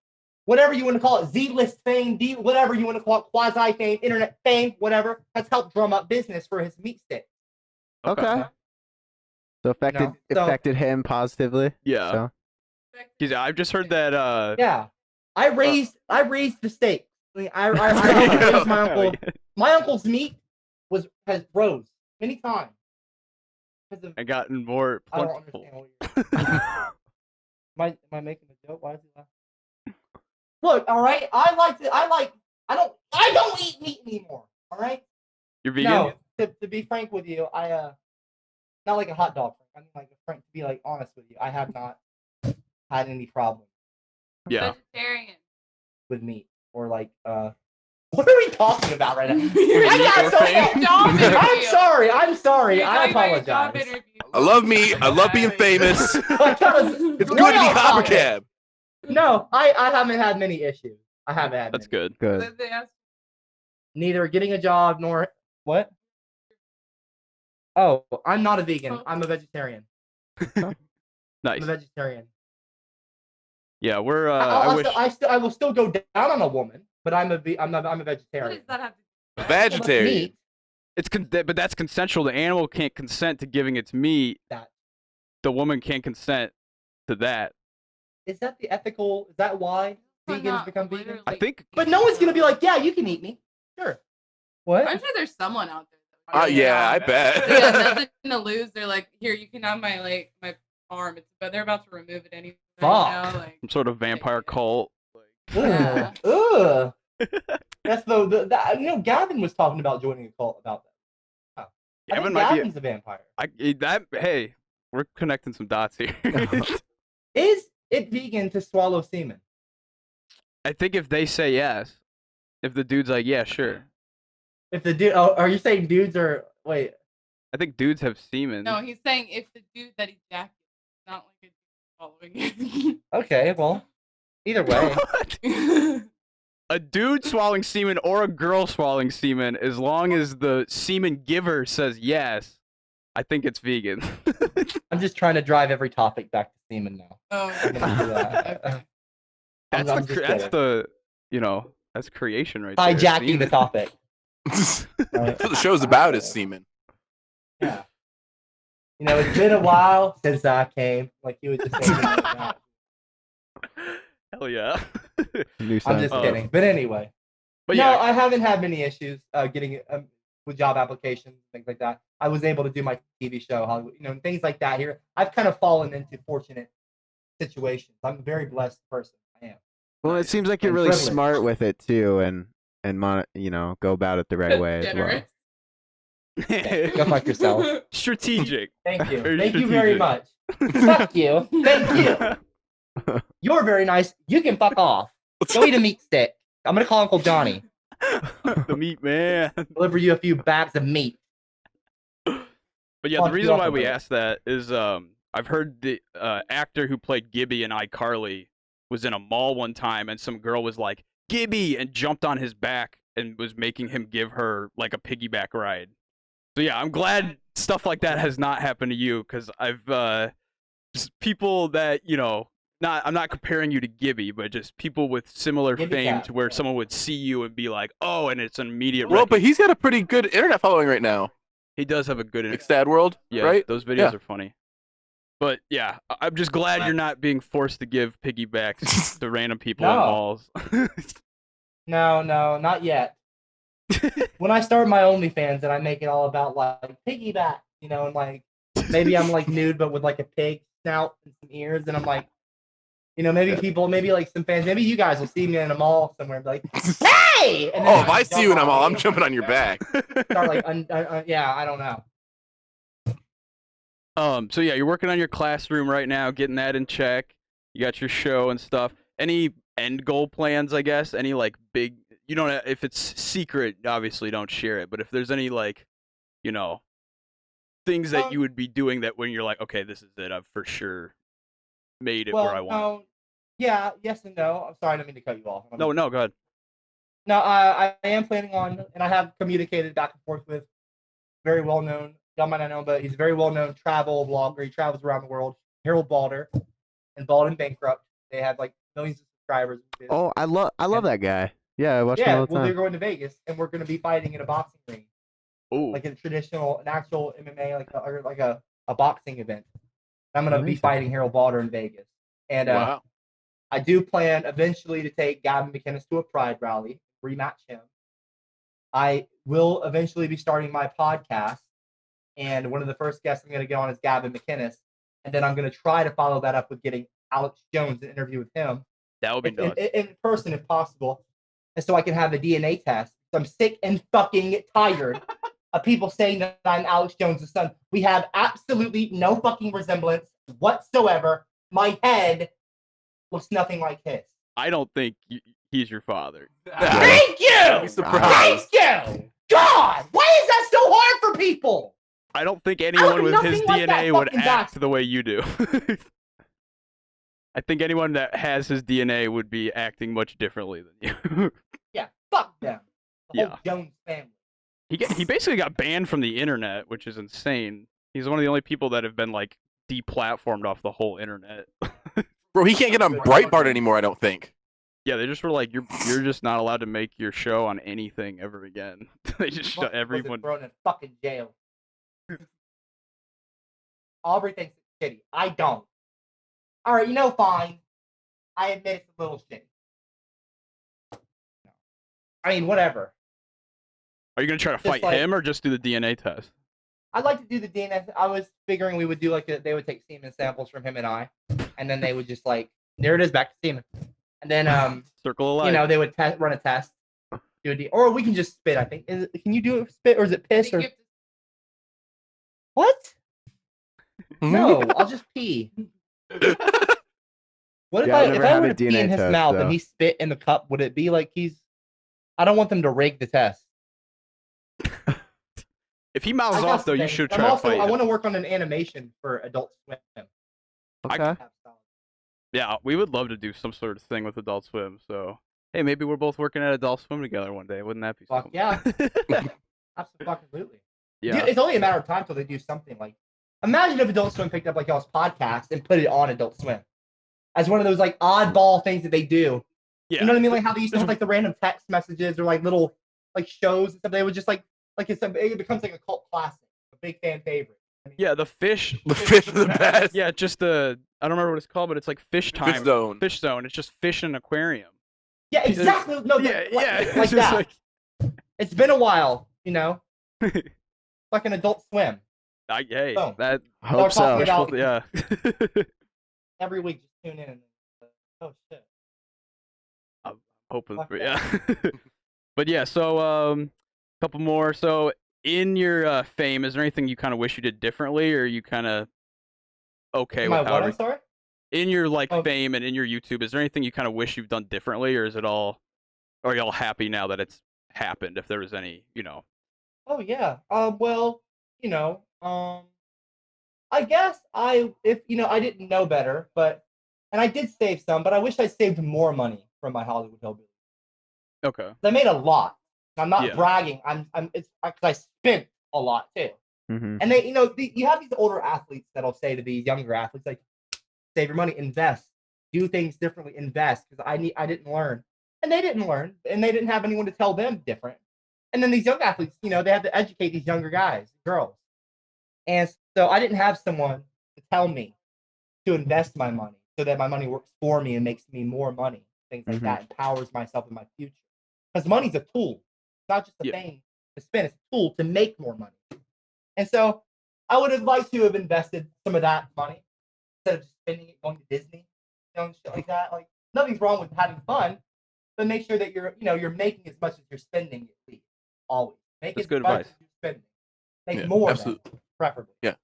Speaker 4: whatever you want to call it, Z-list fame, whatever you want to call it, quasi fame, internet fame, whatever, has helped drum up business for his meat stick.
Speaker 6: Okay. So affected him positively.
Speaker 5: Yeah.
Speaker 6: So.
Speaker 5: I've just heard that.
Speaker 4: Yeah, I raised the stakes. I raised my uncle. My uncle's meat has rose many times.
Speaker 5: And gotten more
Speaker 4: I don't
Speaker 5: plentiful.
Speaker 4: understand what am I making a joke? Why is he laughing? Look, all right. I don't eat meat anymore. All right.
Speaker 5: You're vegan?
Speaker 4: No, to be frank with you, not like a hot dog. I mean, like a frank. To be like honest with you, I have not had any problem.
Speaker 5: Yeah.
Speaker 7: Vegetarian.
Speaker 4: With meat or like what are we talking about right now? I'm sorry. I apologize.
Speaker 3: I love meat. I love being famous. It's good to be Coppercab.
Speaker 4: No, I haven't had many issues. I haven't had.
Speaker 5: That's
Speaker 4: many.
Speaker 5: good.
Speaker 4: Neither getting a job nor what? Oh, I'm not a vegan. I'm a vegetarian.
Speaker 5: Nice.
Speaker 4: I'm a vegetarian.
Speaker 5: Yeah, we're.
Speaker 4: I will still go down on a woman, but I'm a vegetarian.
Speaker 7: What does that have to do?
Speaker 3: Vegetarian.
Speaker 5: But that's consensual. The animal can't consent to giving its meat. The woman can't consent to that.
Speaker 4: Is that the ethical? Is that why vegans become vegan?
Speaker 5: I think.
Speaker 4: But no one's gonna be like, yeah, you can eat me. Sure. What?
Speaker 7: I'm sure there's someone out there.
Speaker 3: Yeah, I bet.
Speaker 7: They got nothing to lose. They're like, here, you can have my arm. But they're about to remove it anyway.
Speaker 4: Fuck.
Speaker 7: You know,
Speaker 5: Some sort of vampire cult.
Speaker 7: Yeah.
Speaker 4: Ugh. That's Gavin was talking about joining a cult about that. Huh. Gavin's a vampire.
Speaker 5: Hey, we're connecting some dots here.
Speaker 4: Is it vegan to swallow semen?
Speaker 5: I think if they say yes, if the dude's like, yeah, sure.
Speaker 4: If the dude, are you saying dudes are wait?
Speaker 5: I think dudes have semen.
Speaker 7: No, he's saying if the dude that ejaculates, not like a following it.
Speaker 4: Okay, well, either way.
Speaker 5: A dude swallowing semen or a girl swallowing semen, as long as the semen giver says yes, I think it's vegan.
Speaker 4: I'm just trying to drive every topic back to semen now.
Speaker 7: Oh,
Speaker 4: I'm gonna do that.
Speaker 7: okay.
Speaker 5: That's creation right there.
Speaker 4: Hijacking the topic.
Speaker 3: That's what the show's about is semen.
Speaker 4: Yeah. You know, it's been a while since I came. Like you would just say. That.
Speaker 5: Hell yeah.
Speaker 4: I'm just kidding. But anyway.
Speaker 5: But
Speaker 4: no,
Speaker 5: yeah.
Speaker 4: I haven't had many issues getting with job applications, things like that. I was able to do my TV show, Hollywood, and things like that here. I've kind of fallen into fortunate situations. I'm a very blessed person. I am.
Speaker 6: Well, it seems like you're really smart with it too, and go about it the right way as well.
Speaker 4: Go fuck yourself.
Speaker 5: Strategic.
Speaker 4: Thank you.
Speaker 5: Very
Speaker 4: Thank you
Speaker 5: strategic.
Speaker 4: very much. Fuck you. Thank you. You're very nice. You can fuck off. Go eat a meat stick. I'm gonna call Uncle Johnny.
Speaker 5: The meat man.
Speaker 4: Deliver you a few bags of meat.
Speaker 5: But yeah, the reason why we asked that is I've heard the actor who played Gibby in iCarly was in a mall one time, and some girl was like, Gibby, and jumped on his back and was making him give her like a piggyback ride. So yeah, I'm glad stuff like that has not happened to you, because I've just people that I'm not comparing you to Gibby, but just people with similar
Speaker 4: Gibby
Speaker 5: fame
Speaker 4: Cat,
Speaker 5: to where
Speaker 4: yeah.
Speaker 5: someone would see you and be like, oh, and it's an immediate.
Speaker 3: Well, but he's got a pretty good internet following right now.
Speaker 5: he does have a good.
Speaker 3: Like Sad World,
Speaker 5: Yeah,
Speaker 3: right?
Speaker 5: those videos
Speaker 3: Yeah.
Speaker 5: are funny. But yeah, I'm just glad you're not being forced to give piggybacks to random people in
Speaker 4: No.
Speaker 5: malls.
Speaker 4: No, not yet. When I start my OnlyFans and I make it all about like piggyback, and like maybe I'm like nude but with like a pig snout and some ears, and I'm like, maybe like some fans, maybe you guys will see me in a mall somewhere and be like, hey! And
Speaker 3: Oh, if I see you in a mall, I'm jumping on your back.
Speaker 4: Start like, yeah, I don't know.
Speaker 5: So yeah, you're working on your classroom right now, getting that in check. You got your show and stuff. Any end goal plans, I guess? Any like big, if it's secret, obviously don't share it, but if there's any like, things that you would be doing that when you're like, okay, this is it, I've for sure made it where I want it.
Speaker 4: Yeah, yes and no. I'm sorry, I didn't mean to cut you off.
Speaker 5: No, go ahead.
Speaker 4: No, I am planning on, and I have communicated back and forth with very well-known, y'all might not know, but he's a very well-known travel vlogger. He travels around the world. Harold Balder and Bald and Bankrupt. They have like millions of subscribers.
Speaker 6: Oh, I love that guy. Yeah, I watch him all the
Speaker 4: well,
Speaker 6: time.
Speaker 4: they're going to Vegas, and we're going to be fighting in a boxing ring,
Speaker 5: Ooh.
Speaker 4: like an actual MMA, like a boxing event. I'm going to be fighting Harold Balder in Vegas, and
Speaker 3: Wow.
Speaker 4: I do plan eventually to take Gavin McInnes to a Pride rally, rematch him. I will eventually be starting my podcast, and one of the first guests I'm going to get on is Gavin McInnes, and then I'm going to try to follow that up with getting Alex Jones an interview with him.
Speaker 5: That would be nuts.
Speaker 4: In person if possible, and so I can have the DNA test. I'm sick and fucking tired of people saying that I'm Alex Jones' son. We have absolutely no fucking resemblance whatsoever. My head looks nothing like his.
Speaker 5: I don't think he's your father.
Speaker 4: Thank you!
Speaker 3: I'd be surprised.
Speaker 4: Thank you! God! Why is that so hard for people?
Speaker 5: I don't think anyone with his
Speaker 4: nothing like that
Speaker 5: DNA would
Speaker 4: fucking
Speaker 5: act
Speaker 4: bastard.
Speaker 5: the way you do. I think anyone that has his DNA would be acting much differently than you.
Speaker 4: Yeah, fuck them. The
Speaker 5: Yeah.
Speaker 4: whole Jones family.
Speaker 5: He basically got banned from the internet, which is insane. He's one of the only people that have been like deplatformed off the whole internet.
Speaker 3: Bro, he can't get on Breitbart anymore, I don't think.
Speaker 5: Yeah, they just were like, you're just not allowed to make your show on anything ever again. They just shut everyone.
Speaker 4: Thrown in fucking jail. Aubrey thinks it's shitty. I don't. All right, fine. I admit it's a little shitty. I mean, whatever.
Speaker 5: Are you gonna try to
Speaker 4: Just
Speaker 5: fight
Speaker 4: like-
Speaker 5: him or just do the DNA test?
Speaker 4: I'd like to do the DNA. I was figuring we would do they would take semen samples from him and I, and then they would just there it is, back to semen. And then
Speaker 5: Circle of life.
Speaker 4: they would run a test. Or we can just spit. I think. Can you do it with spit or is it piss or what? No, I'll just pee. What if
Speaker 6: Yeah, I've
Speaker 4: if
Speaker 6: never
Speaker 4: I
Speaker 6: had
Speaker 4: were
Speaker 6: a
Speaker 4: to pee
Speaker 6: DNA
Speaker 4: in his
Speaker 6: test,
Speaker 4: mouth
Speaker 6: though.
Speaker 4: and he spit in the cup? Would it be like he's? I don't want them to rig the test.
Speaker 5: If he mouths
Speaker 4: I got
Speaker 5: off though,
Speaker 4: some
Speaker 5: you
Speaker 4: things.
Speaker 5: should
Speaker 4: I'm
Speaker 5: try to
Speaker 4: also,
Speaker 5: fight
Speaker 4: I
Speaker 5: him.
Speaker 4: want to work on an animation for Adult Swim.
Speaker 6: Okay.
Speaker 5: Yeah, we would love to do some sort of thing with Adult Swim. So hey, maybe we're both working at Adult Swim together one day. Wouldn't that be
Speaker 4: Fuck
Speaker 5: something?
Speaker 4: yeah. Absolutely.
Speaker 5: Yeah.
Speaker 4: Dude, it's only a matter of time till they do something like. Imagine if Adult Swim picked up like y'all's podcast and put it on Adult Swim as one of those like oddball things that they do.
Speaker 5: Yeah.
Speaker 4: You know what I mean? Like how they used to have like the random text messages or like little like shows and stuff. They would just it becomes like a cult classic, a big fan favorite. I mean,
Speaker 5: Yeah, the fish.
Speaker 3: The fish are the best.
Speaker 5: Yeah, just I don't remember what it's called, but it's like fish time.
Speaker 3: Fish zone.
Speaker 5: Fish zone. It's just fish in an aquarium.
Speaker 4: yeah, exactly. No,
Speaker 5: Yeah, yeah.
Speaker 4: like
Speaker 5: It's just
Speaker 4: that.
Speaker 5: like,
Speaker 4: It's been a while, Fucking Adult Swim
Speaker 5: hey,
Speaker 4: Boom.
Speaker 5: that.
Speaker 6: Hope so.
Speaker 4: talking about-
Speaker 5: Yeah.
Speaker 4: every week. Just tune in and oh shit.
Speaker 5: Hoping,
Speaker 4: Fuck
Speaker 5: yeah. But yeah, so couple more. So in your fame, is there anything you kind of wish you did differently, or are you kind of okay
Speaker 4: My
Speaker 5: with how
Speaker 4: what? I'm sorry.
Speaker 5: in your
Speaker 4: Oh.
Speaker 5: fame and in your YouTube? Is there anything you kind of wish you've done differently, or is it all? Or are y'all happy now that it's happened? If there was any,
Speaker 4: Oh yeah. Well, I guess I didn't know better, and I did save some, but I wish I saved more money from my Hollywood Hillbilly.
Speaker 5: Okay.
Speaker 4: I made a lot. I'm not
Speaker 5: Yeah.
Speaker 4: bragging. It's because I spent a lot too.
Speaker 6: Mm-hmm.
Speaker 4: And they, you have these older athletes that'll say to these younger athletes, like, save your money, invest, do things differently, invest, because I didn't learn, and they didn't learn, and they didn't have anyone to tell them different. And then these young athletes, they have to educate these younger guys, girls, and so I didn't have someone to tell me to invest my money so that my money works for me and makes me more money, things like that, empowers myself in my future. Because money's a tool, it's not just a thing to spend; it's a tool to make more money. And so I would have liked to have invested some of that money instead of just spending it going to Disney, and shit like that. Like, nothing's wrong with having fun, but make sure that you're making as much as you're spending at least. Always make
Speaker 5: That's
Speaker 4: as
Speaker 5: good
Speaker 4: much
Speaker 5: advice.
Speaker 4: as you're spending. Make more,
Speaker 3: absolutely.
Speaker 4: preferably.
Speaker 3: Yeah.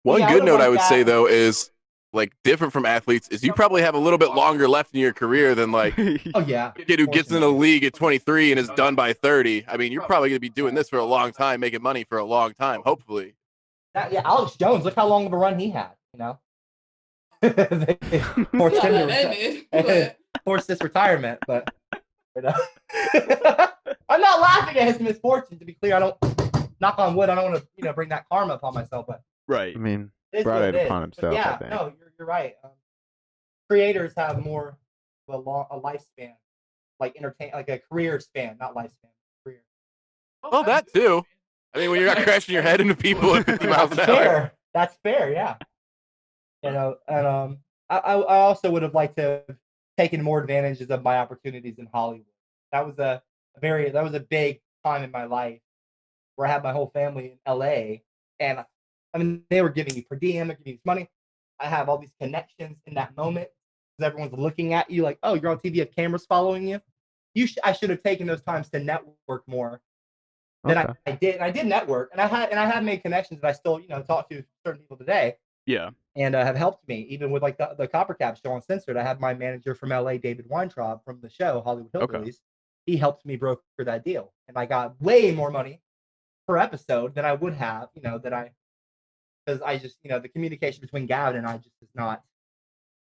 Speaker 3: One
Speaker 4: Yeah, I
Speaker 3: good
Speaker 4: would've
Speaker 3: note I
Speaker 4: liked
Speaker 3: would
Speaker 4: that.
Speaker 3: say though is like different from athletes is you probably have a little bit longer left in your career than like
Speaker 4: Oh yeah.
Speaker 3: a kid who gets in the league at 23 and is done by 30. I mean, you're probably going to be doing this for a long time, making money for a long time, hopefully.
Speaker 4: Alex Jones, look how long of a run he had. They forced
Speaker 7: Yeah,
Speaker 4: him
Speaker 7: that ended,
Speaker 4: to
Speaker 7: but-
Speaker 4: forced this retirement, but I'm not laughing at his misfortune. To be clear, I don't knock on wood. I don't want to bring that karma upon myself, but
Speaker 5: Right.
Speaker 6: I mean,
Speaker 4: it is
Speaker 6: brought
Speaker 4: what
Speaker 6: it
Speaker 4: it
Speaker 6: upon
Speaker 4: is. But
Speaker 6: himself.
Speaker 4: yeah,
Speaker 6: I think.
Speaker 4: no, you're right. Creators have more of a lifespan, like a career span, not lifespan, career.
Speaker 3: Well, that too. I mean, when you're not crashing your head into people at 50 miles an
Speaker 4: That's
Speaker 3: hour.
Speaker 4: fair. That's fair. Yeah. And I also would have liked to have taken more advantages of my opportunities in Hollywood. That was a big time in my life where I had my whole family in LA, and I mean they were giving me per diem, they're giving me money. I have all these connections in that moment because everyone's looking at you like, oh, you're on TV, you have cameras following you. I should have taken those times to network more than I did. And I did network, and I had made connections that I still talk to certain people today.
Speaker 5: Yeah.
Speaker 4: And have helped me even with like the Coppercab Show Uncensored. I have my manager from LA, David Weintraub from the show Hollywood Hillbillies. He helped me broker that deal, and I got way more money per episode than I would have, because I just the communication between Gavin and I just is not.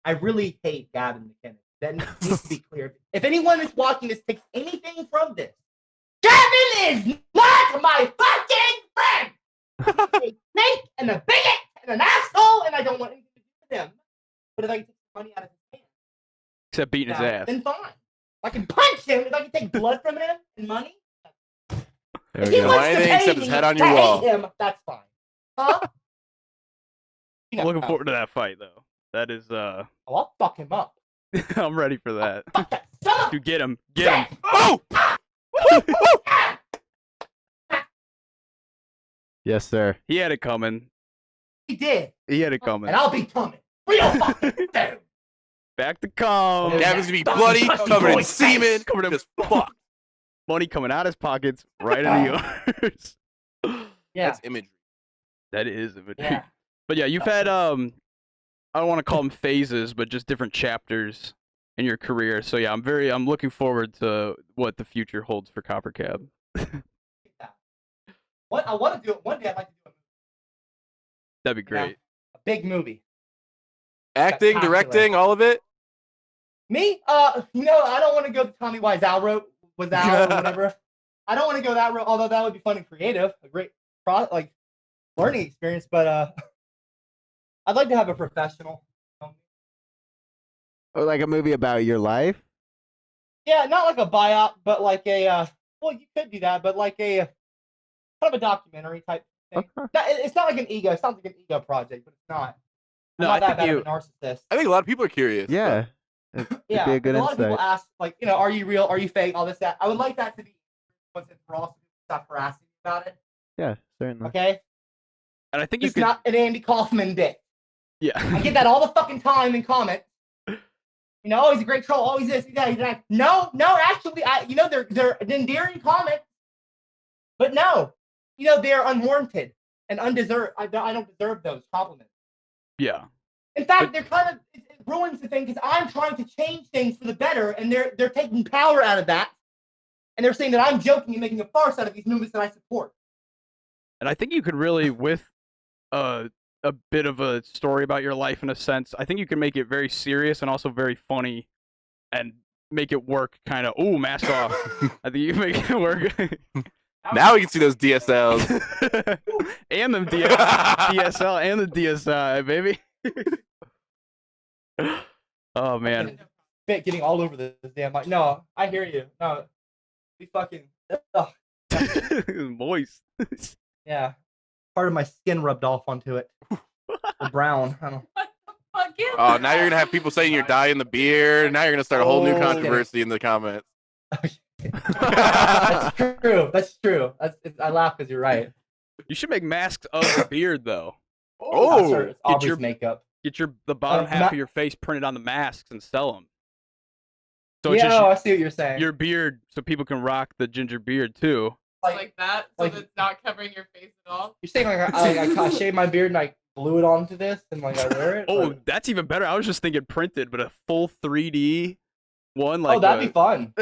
Speaker 4: I really hate Gavin McKinnon. That needs to be clear. If anyone is watching this takes anything from this, Gavin is not my fucking friend. He's a snake and a bigot and an asshole, and I don't want anything to do with him. But if I can take money out of his hand,
Speaker 5: Except beating his ass.
Speaker 4: then fine. If I can punch him, if I can take blood from him and money,
Speaker 6: There
Speaker 4: if
Speaker 6: we
Speaker 4: he
Speaker 6: go.
Speaker 4: wants to
Speaker 3: Anything
Speaker 4: pay
Speaker 3: except
Speaker 4: me
Speaker 3: his head on
Speaker 4: to
Speaker 3: your
Speaker 4: hate
Speaker 3: wall.
Speaker 4: him, that's fine. Huh?
Speaker 5: I'm looking forward to that fight though. That is
Speaker 4: Oh, I'll fuck him up.
Speaker 5: I'm ready for that.
Speaker 4: Fuck that son of
Speaker 5: Dude, get him. Get him.
Speaker 3: Oh!
Speaker 6: Yes, sir.
Speaker 5: He had it coming.
Speaker 4: He did,
Speaker 5: He had it coming.
Speaker 4: and I'll be coming. Real fucking soon.
Speaker 5: Back to come.
Speaker 3: Gavin's going to be bloody, covered in
Speaker 4: boy's
Speaker 3: semen,
Speaker 4: face.
Speaker 5: Covered in
Speaker 3: just fucked.
Speaker 5: Money coming out his pockets, right into yours.
Speaker 4: Yeah,
Speaker 3: That's imagery.
Speaker 5: That is imagery.
Speaker 4: yeah.
Speaker 5: But yeah, you've had I don't want to call them phases, but just different chapters in your career. So yeah, I'm looking forward to what the future holds for Coppercab.
Speaker 4: What I want to do it one day. I'd like to do
Speaker 5: That'd be great.
Speaker 4: a big movie.
Speaker 3: Acting,
Speaker 4: Spectacular.
Speaker 3: directing, all of it.
Speaker 4: Me, I don't want to go the Tommy Wiseau route, or whatever. I don't want to go that route, although that would be fun and creative, a great learning experience. But I'd like to have a professional.
Speaker 6: Or like a movie about your life.
Speaker 4: Yeah, not like a buyout, but like a. Well, you could do that, but like a kind of a documentary type thing. It's not like an ego. It sounds like an ego project, but it's not. I'm
Speaker 5: No,
Speaker 4: not
Speaker 5: I
Speaker 4: that
Speaker 5: think
Speaker 4: bad of a narcissist.
Speaker 3: I think a lot of people are curious.
Speaker 6: Yeah. It'd
Speaker 4: Yeah,
Speaker 6: be a good
Speaker 4: a lot of people
Speaker 6: insight.
Speaker 4: ask, like, are you real? Are you fake? All this, that. I would like that to be once and for all, so people stop harassing me about it.
Speaker 6: Yeah, certainly.
Speaker 4: Okay,
Speaker 5: And I think you
Speaker 4: it's
Speaker 5: could.
Speaker 4: not an Andy Kaufman bit. I
Speaker 5: Yeah.
Speaker 4: get that all the fucking time in comments. Oh, he's a great troll. Oh, he's this, he's that, he's that. No, actually, they're endearing comments, but no, they're unwarranted and undeserved. I don't deserve those compliments.
Speaker 5: Yeah.
Speaker 4: In fact, they're kind of it ruins the thing because I'm trying to change things for the better, and they're taking power out of that, and they're saying that I'm joking and making a farce out of these movements that I support.
Speaker 5: And I think you could really, with a bit of a story about your life in a sense, I think you can make it very serious and also very funny, and make it work. Kind of, ooh, mask off. I think you can make it work.
Speaker 3: Now we can see those DSLs.
Speaker 5: And the DSL and the DSI, baby. Oh man.
Speaker 4: Spit getting all over this damn mic. No, I hear you. No, we fucking. Ugh.
Speaker 5: Moist.
Speaker 4: Yeah, part of my skin rubbed off onto it. The brown. I don't.
Speaker 7: Fuck is
Speaker 3: Oh, now
Speaker 7: that?
Speaker 3: you're gonna have people saying you're dyeing the beard. Now you're gonna start a whole new
Speaker 5: Oh.
Speaker 3: controversy in the comments.
Speaker 4: That's true. That's true. I laugh because you're right.
Speaker 5: You should make masks of the beard though.
Speaker 4: That's her, it's
Speaker 5: Get
Speaker 4: Aubrey's
Speaker 5: your-
Speaker 4: makeup.
Speaker 5: Get the bottom half
Speaker 4: ma-
Speaker 5: of your face printed on the masks and sell them. So
Speaker 4: Yeah,
Speaker 5: it's just
Speaker 4: no, I see what you're saying.
Speaker 5: your beard, so people can rock the ginger beard too.
Speaker 7: Like that, so
Speaker 4: like-
Speaker 7: that it's not covering your face at all.
Speaker 4: You're saying I shaved my beard and I glue it onto this and like I wear it?
Speaker 5: Oh,
Speaker 4: Or-
Speaker 5: that's even better. I was just thinking printed, but a full 3D one. Like
Speaker 4: oh, that'd be fun.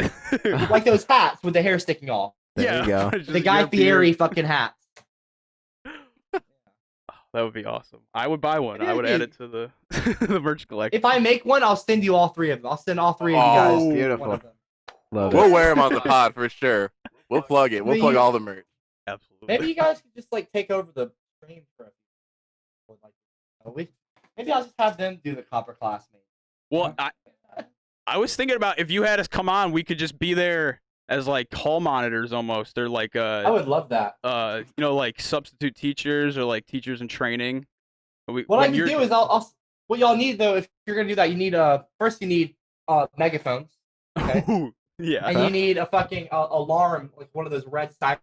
Speaker 4: Like those hats with the hair sticking off.
Speaker 6: There you go.
Speaker 5: just
Speaker 4: The Guy
Speaker 5: your beard.
Speaker 4: Fieri fucking hats.
Speaker 5: That would be awesome. I would buy one. I would add it to the the merch collection.
Speaker 4: If I make one, I'll send you all three of them. I'll send all three of you
Speaker 3: Oh,
Speaker 4: guys. one
Speaker 6: beautiful.
Speaker 4: of them.
Speaker 6: Love
Speaker 3: We'll
Speaker 6: it.
Speaker 3: wear them on the pod for sure. We'll plug it. We'll plug all the merch.
Speaker 5: Absolutely.
Speaker 4: Maybe you guys could just like take over the stream for a few. Like, maybe I'll just have them do the copper class. Maybe.
Speaker 5: Well, I was thinking about if you had us come on, we could just be there as like hall monitors almost, or like
Speaker 4: I would love that.
Speaker 5: you know, like substitute teachers or like teachers in training.
Speaker 4: What I can do is I'll what y'all need though, if you're gonna do that, you need first you need megaphones. Okay.
Speaker 5: yeah.
Speaker 4: And you need a fucking alarm, like one of those red siren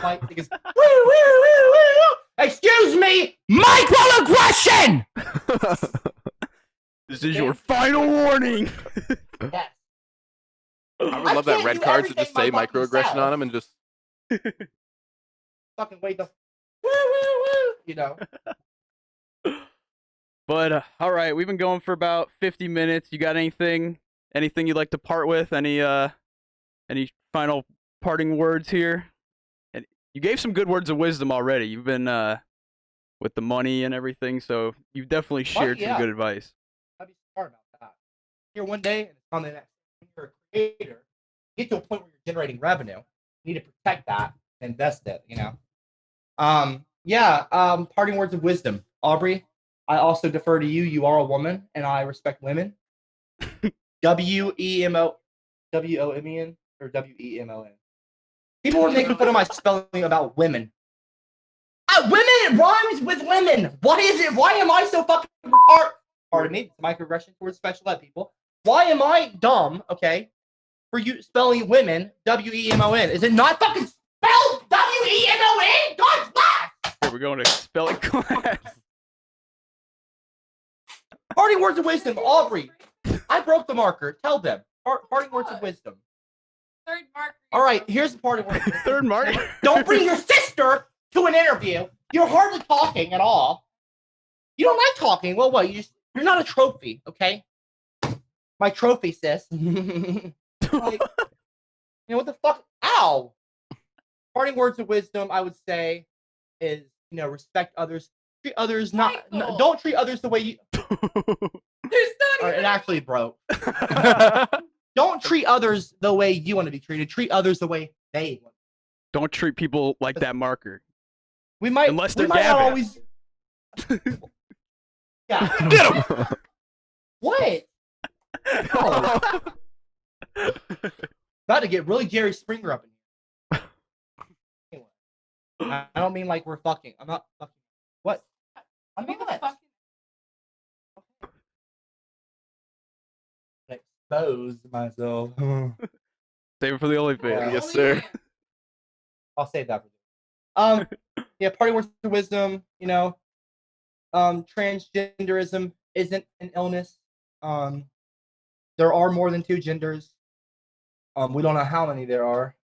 Speaker 4: lights. It goes, woo, woo, woo, woo, woo. Excuse me, microaggression.
Speaker 5: This is your final warning.
Speaker 4: Yes.
Speaker 3: I would
Speaker 4: I
Speaker 3: love that
Speaker 4: can't
Speaker 3: red
Speaker 4: do
Speaker 3: cards that just say
Speaker 4: everything my fucking
Speaker 3: microaggression
Speaker 4: self.
Speaker 3: on them and just.
Speaker 4: Fucking wait the woo, woo, woo. You know.
Speaker 5: But all right, we've been going for about 50 minutes. You got anything you'd like to part with? Any final parting words here? And you gave some good words of wisdom already. You've been with the money and everything, so you've definitely shared
Speaker 4: yeah.
Speaker 5: some good advice.
Speaker 4: I'd be smart about that. Here one day and it's on the next. When you're a creator, you get to a point where you're generating revenue. You need to protect that and invest it, you know. Parting words of wisdom. Aubrey, I also defer to you. You are a woman and I respect women. WEMO WOMEN or WEMON. People were making fun of my spelling about women. Women rhymes with women. Why is it? Why am I so fucking retarded? Pardon me, it's microaggression towards special ed people. Why am I dumb? Okay, for you spelling women WEMON. Is it not fucking spelled WEMON? God's laugh.
Speaker 5: We're going to spelling class.
Speaker 4: Parting words of wisdom, Aubrey. I broke the marker. Tell them. Parting words of wisdom.
Speaker 7: Third mark.
Speaker 4: All right, here's the parting word. of wisdom.
Speaker 5: Third mark.
Speaker 4: Don't bring your sister to an interview. You're hardly talking at all. You don't like talking. Well, what? You're not a trophy, okay? My trophy, sis. Like, what the fuck? Ow! Parting words of wisdom, I would say, is respect others. Treat others
Speaker 7: Michael.
Speaker 4: don't treat others the way you.
Speaker 7: There's not
Speaker 4: Or it
Speaker 7: even.
Speaker 4: actually broke. Don't treat others the way you want to be treated. Treat others the way they want.
Speaker 5: Don't treat people like that marker.
Speaker 4: We might,
Speaker 5: Unless
Speaker 4: we
Speaker 5: they're
Speaker 4: might not
Speaker 5: Gavin.
Speaker 4: always. Yeah.
Speaker 3: Get him!
Speaker 4: What? No. About to get really Jerry Springer up in here. Anyway, I don't mean like we're fucking. I'm not fucking. What? I'm
Speaker 7: Who the
Speaker 4: not.
Speaker 7: fuck-
Speaker 4: Expose myself.
Speaker 5: Save it for the OnlyFans.
Speaker 3: Yes, sir.
Speaker 4: I'll save that for you. Yeah, parting words of wisdom, transgenderism isn't an illness. There are more than two genders. We don't know how many there are.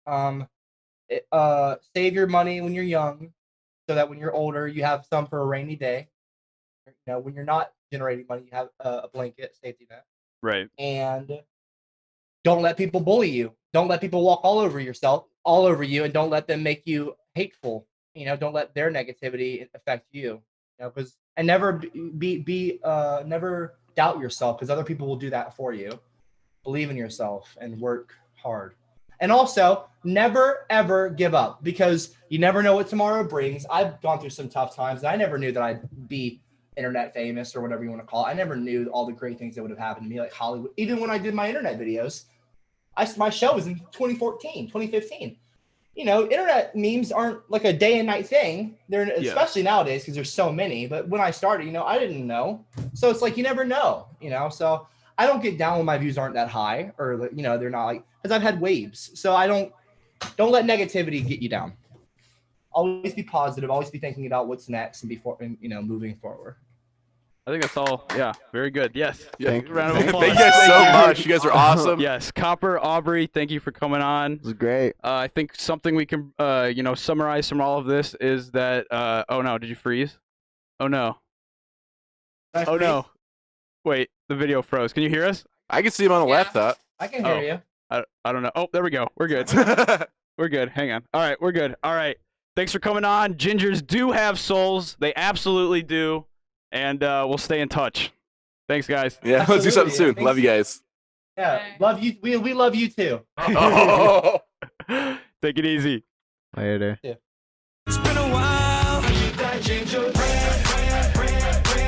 Speaker 4: Save your money when you're young so that when you're older, you have some for a rainy day. When you're not generating money, you have a blanket safety net.
Speaker 5: Right.
Speaker 4: And don't let people bully you. Don't let people walk all over you, and don't let them make you hateful. Don't let their negativity affect you. And never never doubt yourself, because other people will do that for you. Believe in yourself and work hard. And also, never ever give up, because you never know what tomorrow brings. I've gone through some tough times, and I never knew that I'd be internet famous or whatever you want to call it. I never knew all the great things that would have happened to me, like Hollywood. Even when I did my internet videos, my show was in 2014, 2015. You know, internet memes aren't like a day and night thing. They're especially nowadays because there's so many. But when I started, you know, I didn't know. So it's like you never know, you know. So I don't get down when my views aren't that high, or you know, they're not like, because I've had waves. So I don't let negativity get you down. Always be positive. Always be thinking about what's next and you know, moving forward.
Speaker 5: I think that's all. Yeah, very good. Yes.
Speaker 3: Thank
Speaker 5: Round of applause.
Speaker 3: you guys so much. You guys are awesome.
Speaker 5: Yes, Copper, Aubrey, thank you for coming on.
Speaker 6: It was great.
Speaker 5: I think something we can, you know, summarize from all of this is that. Oh no, did you freeze? Oh no. Oh no. Wait, the video froze. Can you hear us?
Speaker 3: I can see him on the laptop.
Speaker 4: I can hear you.
Speaker 5: I don't know. Oh, there we go. We're good. We're good. Hang on. All right, we're good. All right. Thanks for coming on. Gingers do have souls. They absolutely do. And we'll stay in touch. Thanks, guys.
Speaker 3: Yeah, let's do something soon.
Speaker 4: Thanks.
Speaker 3: Love you guys.
Speaker 4: Yeah, love you. We love you too.
Speaker 3: Oh.
Speaker 5: Take it easy.
Speaker 6: Later.
Speaker 2: It's been a while.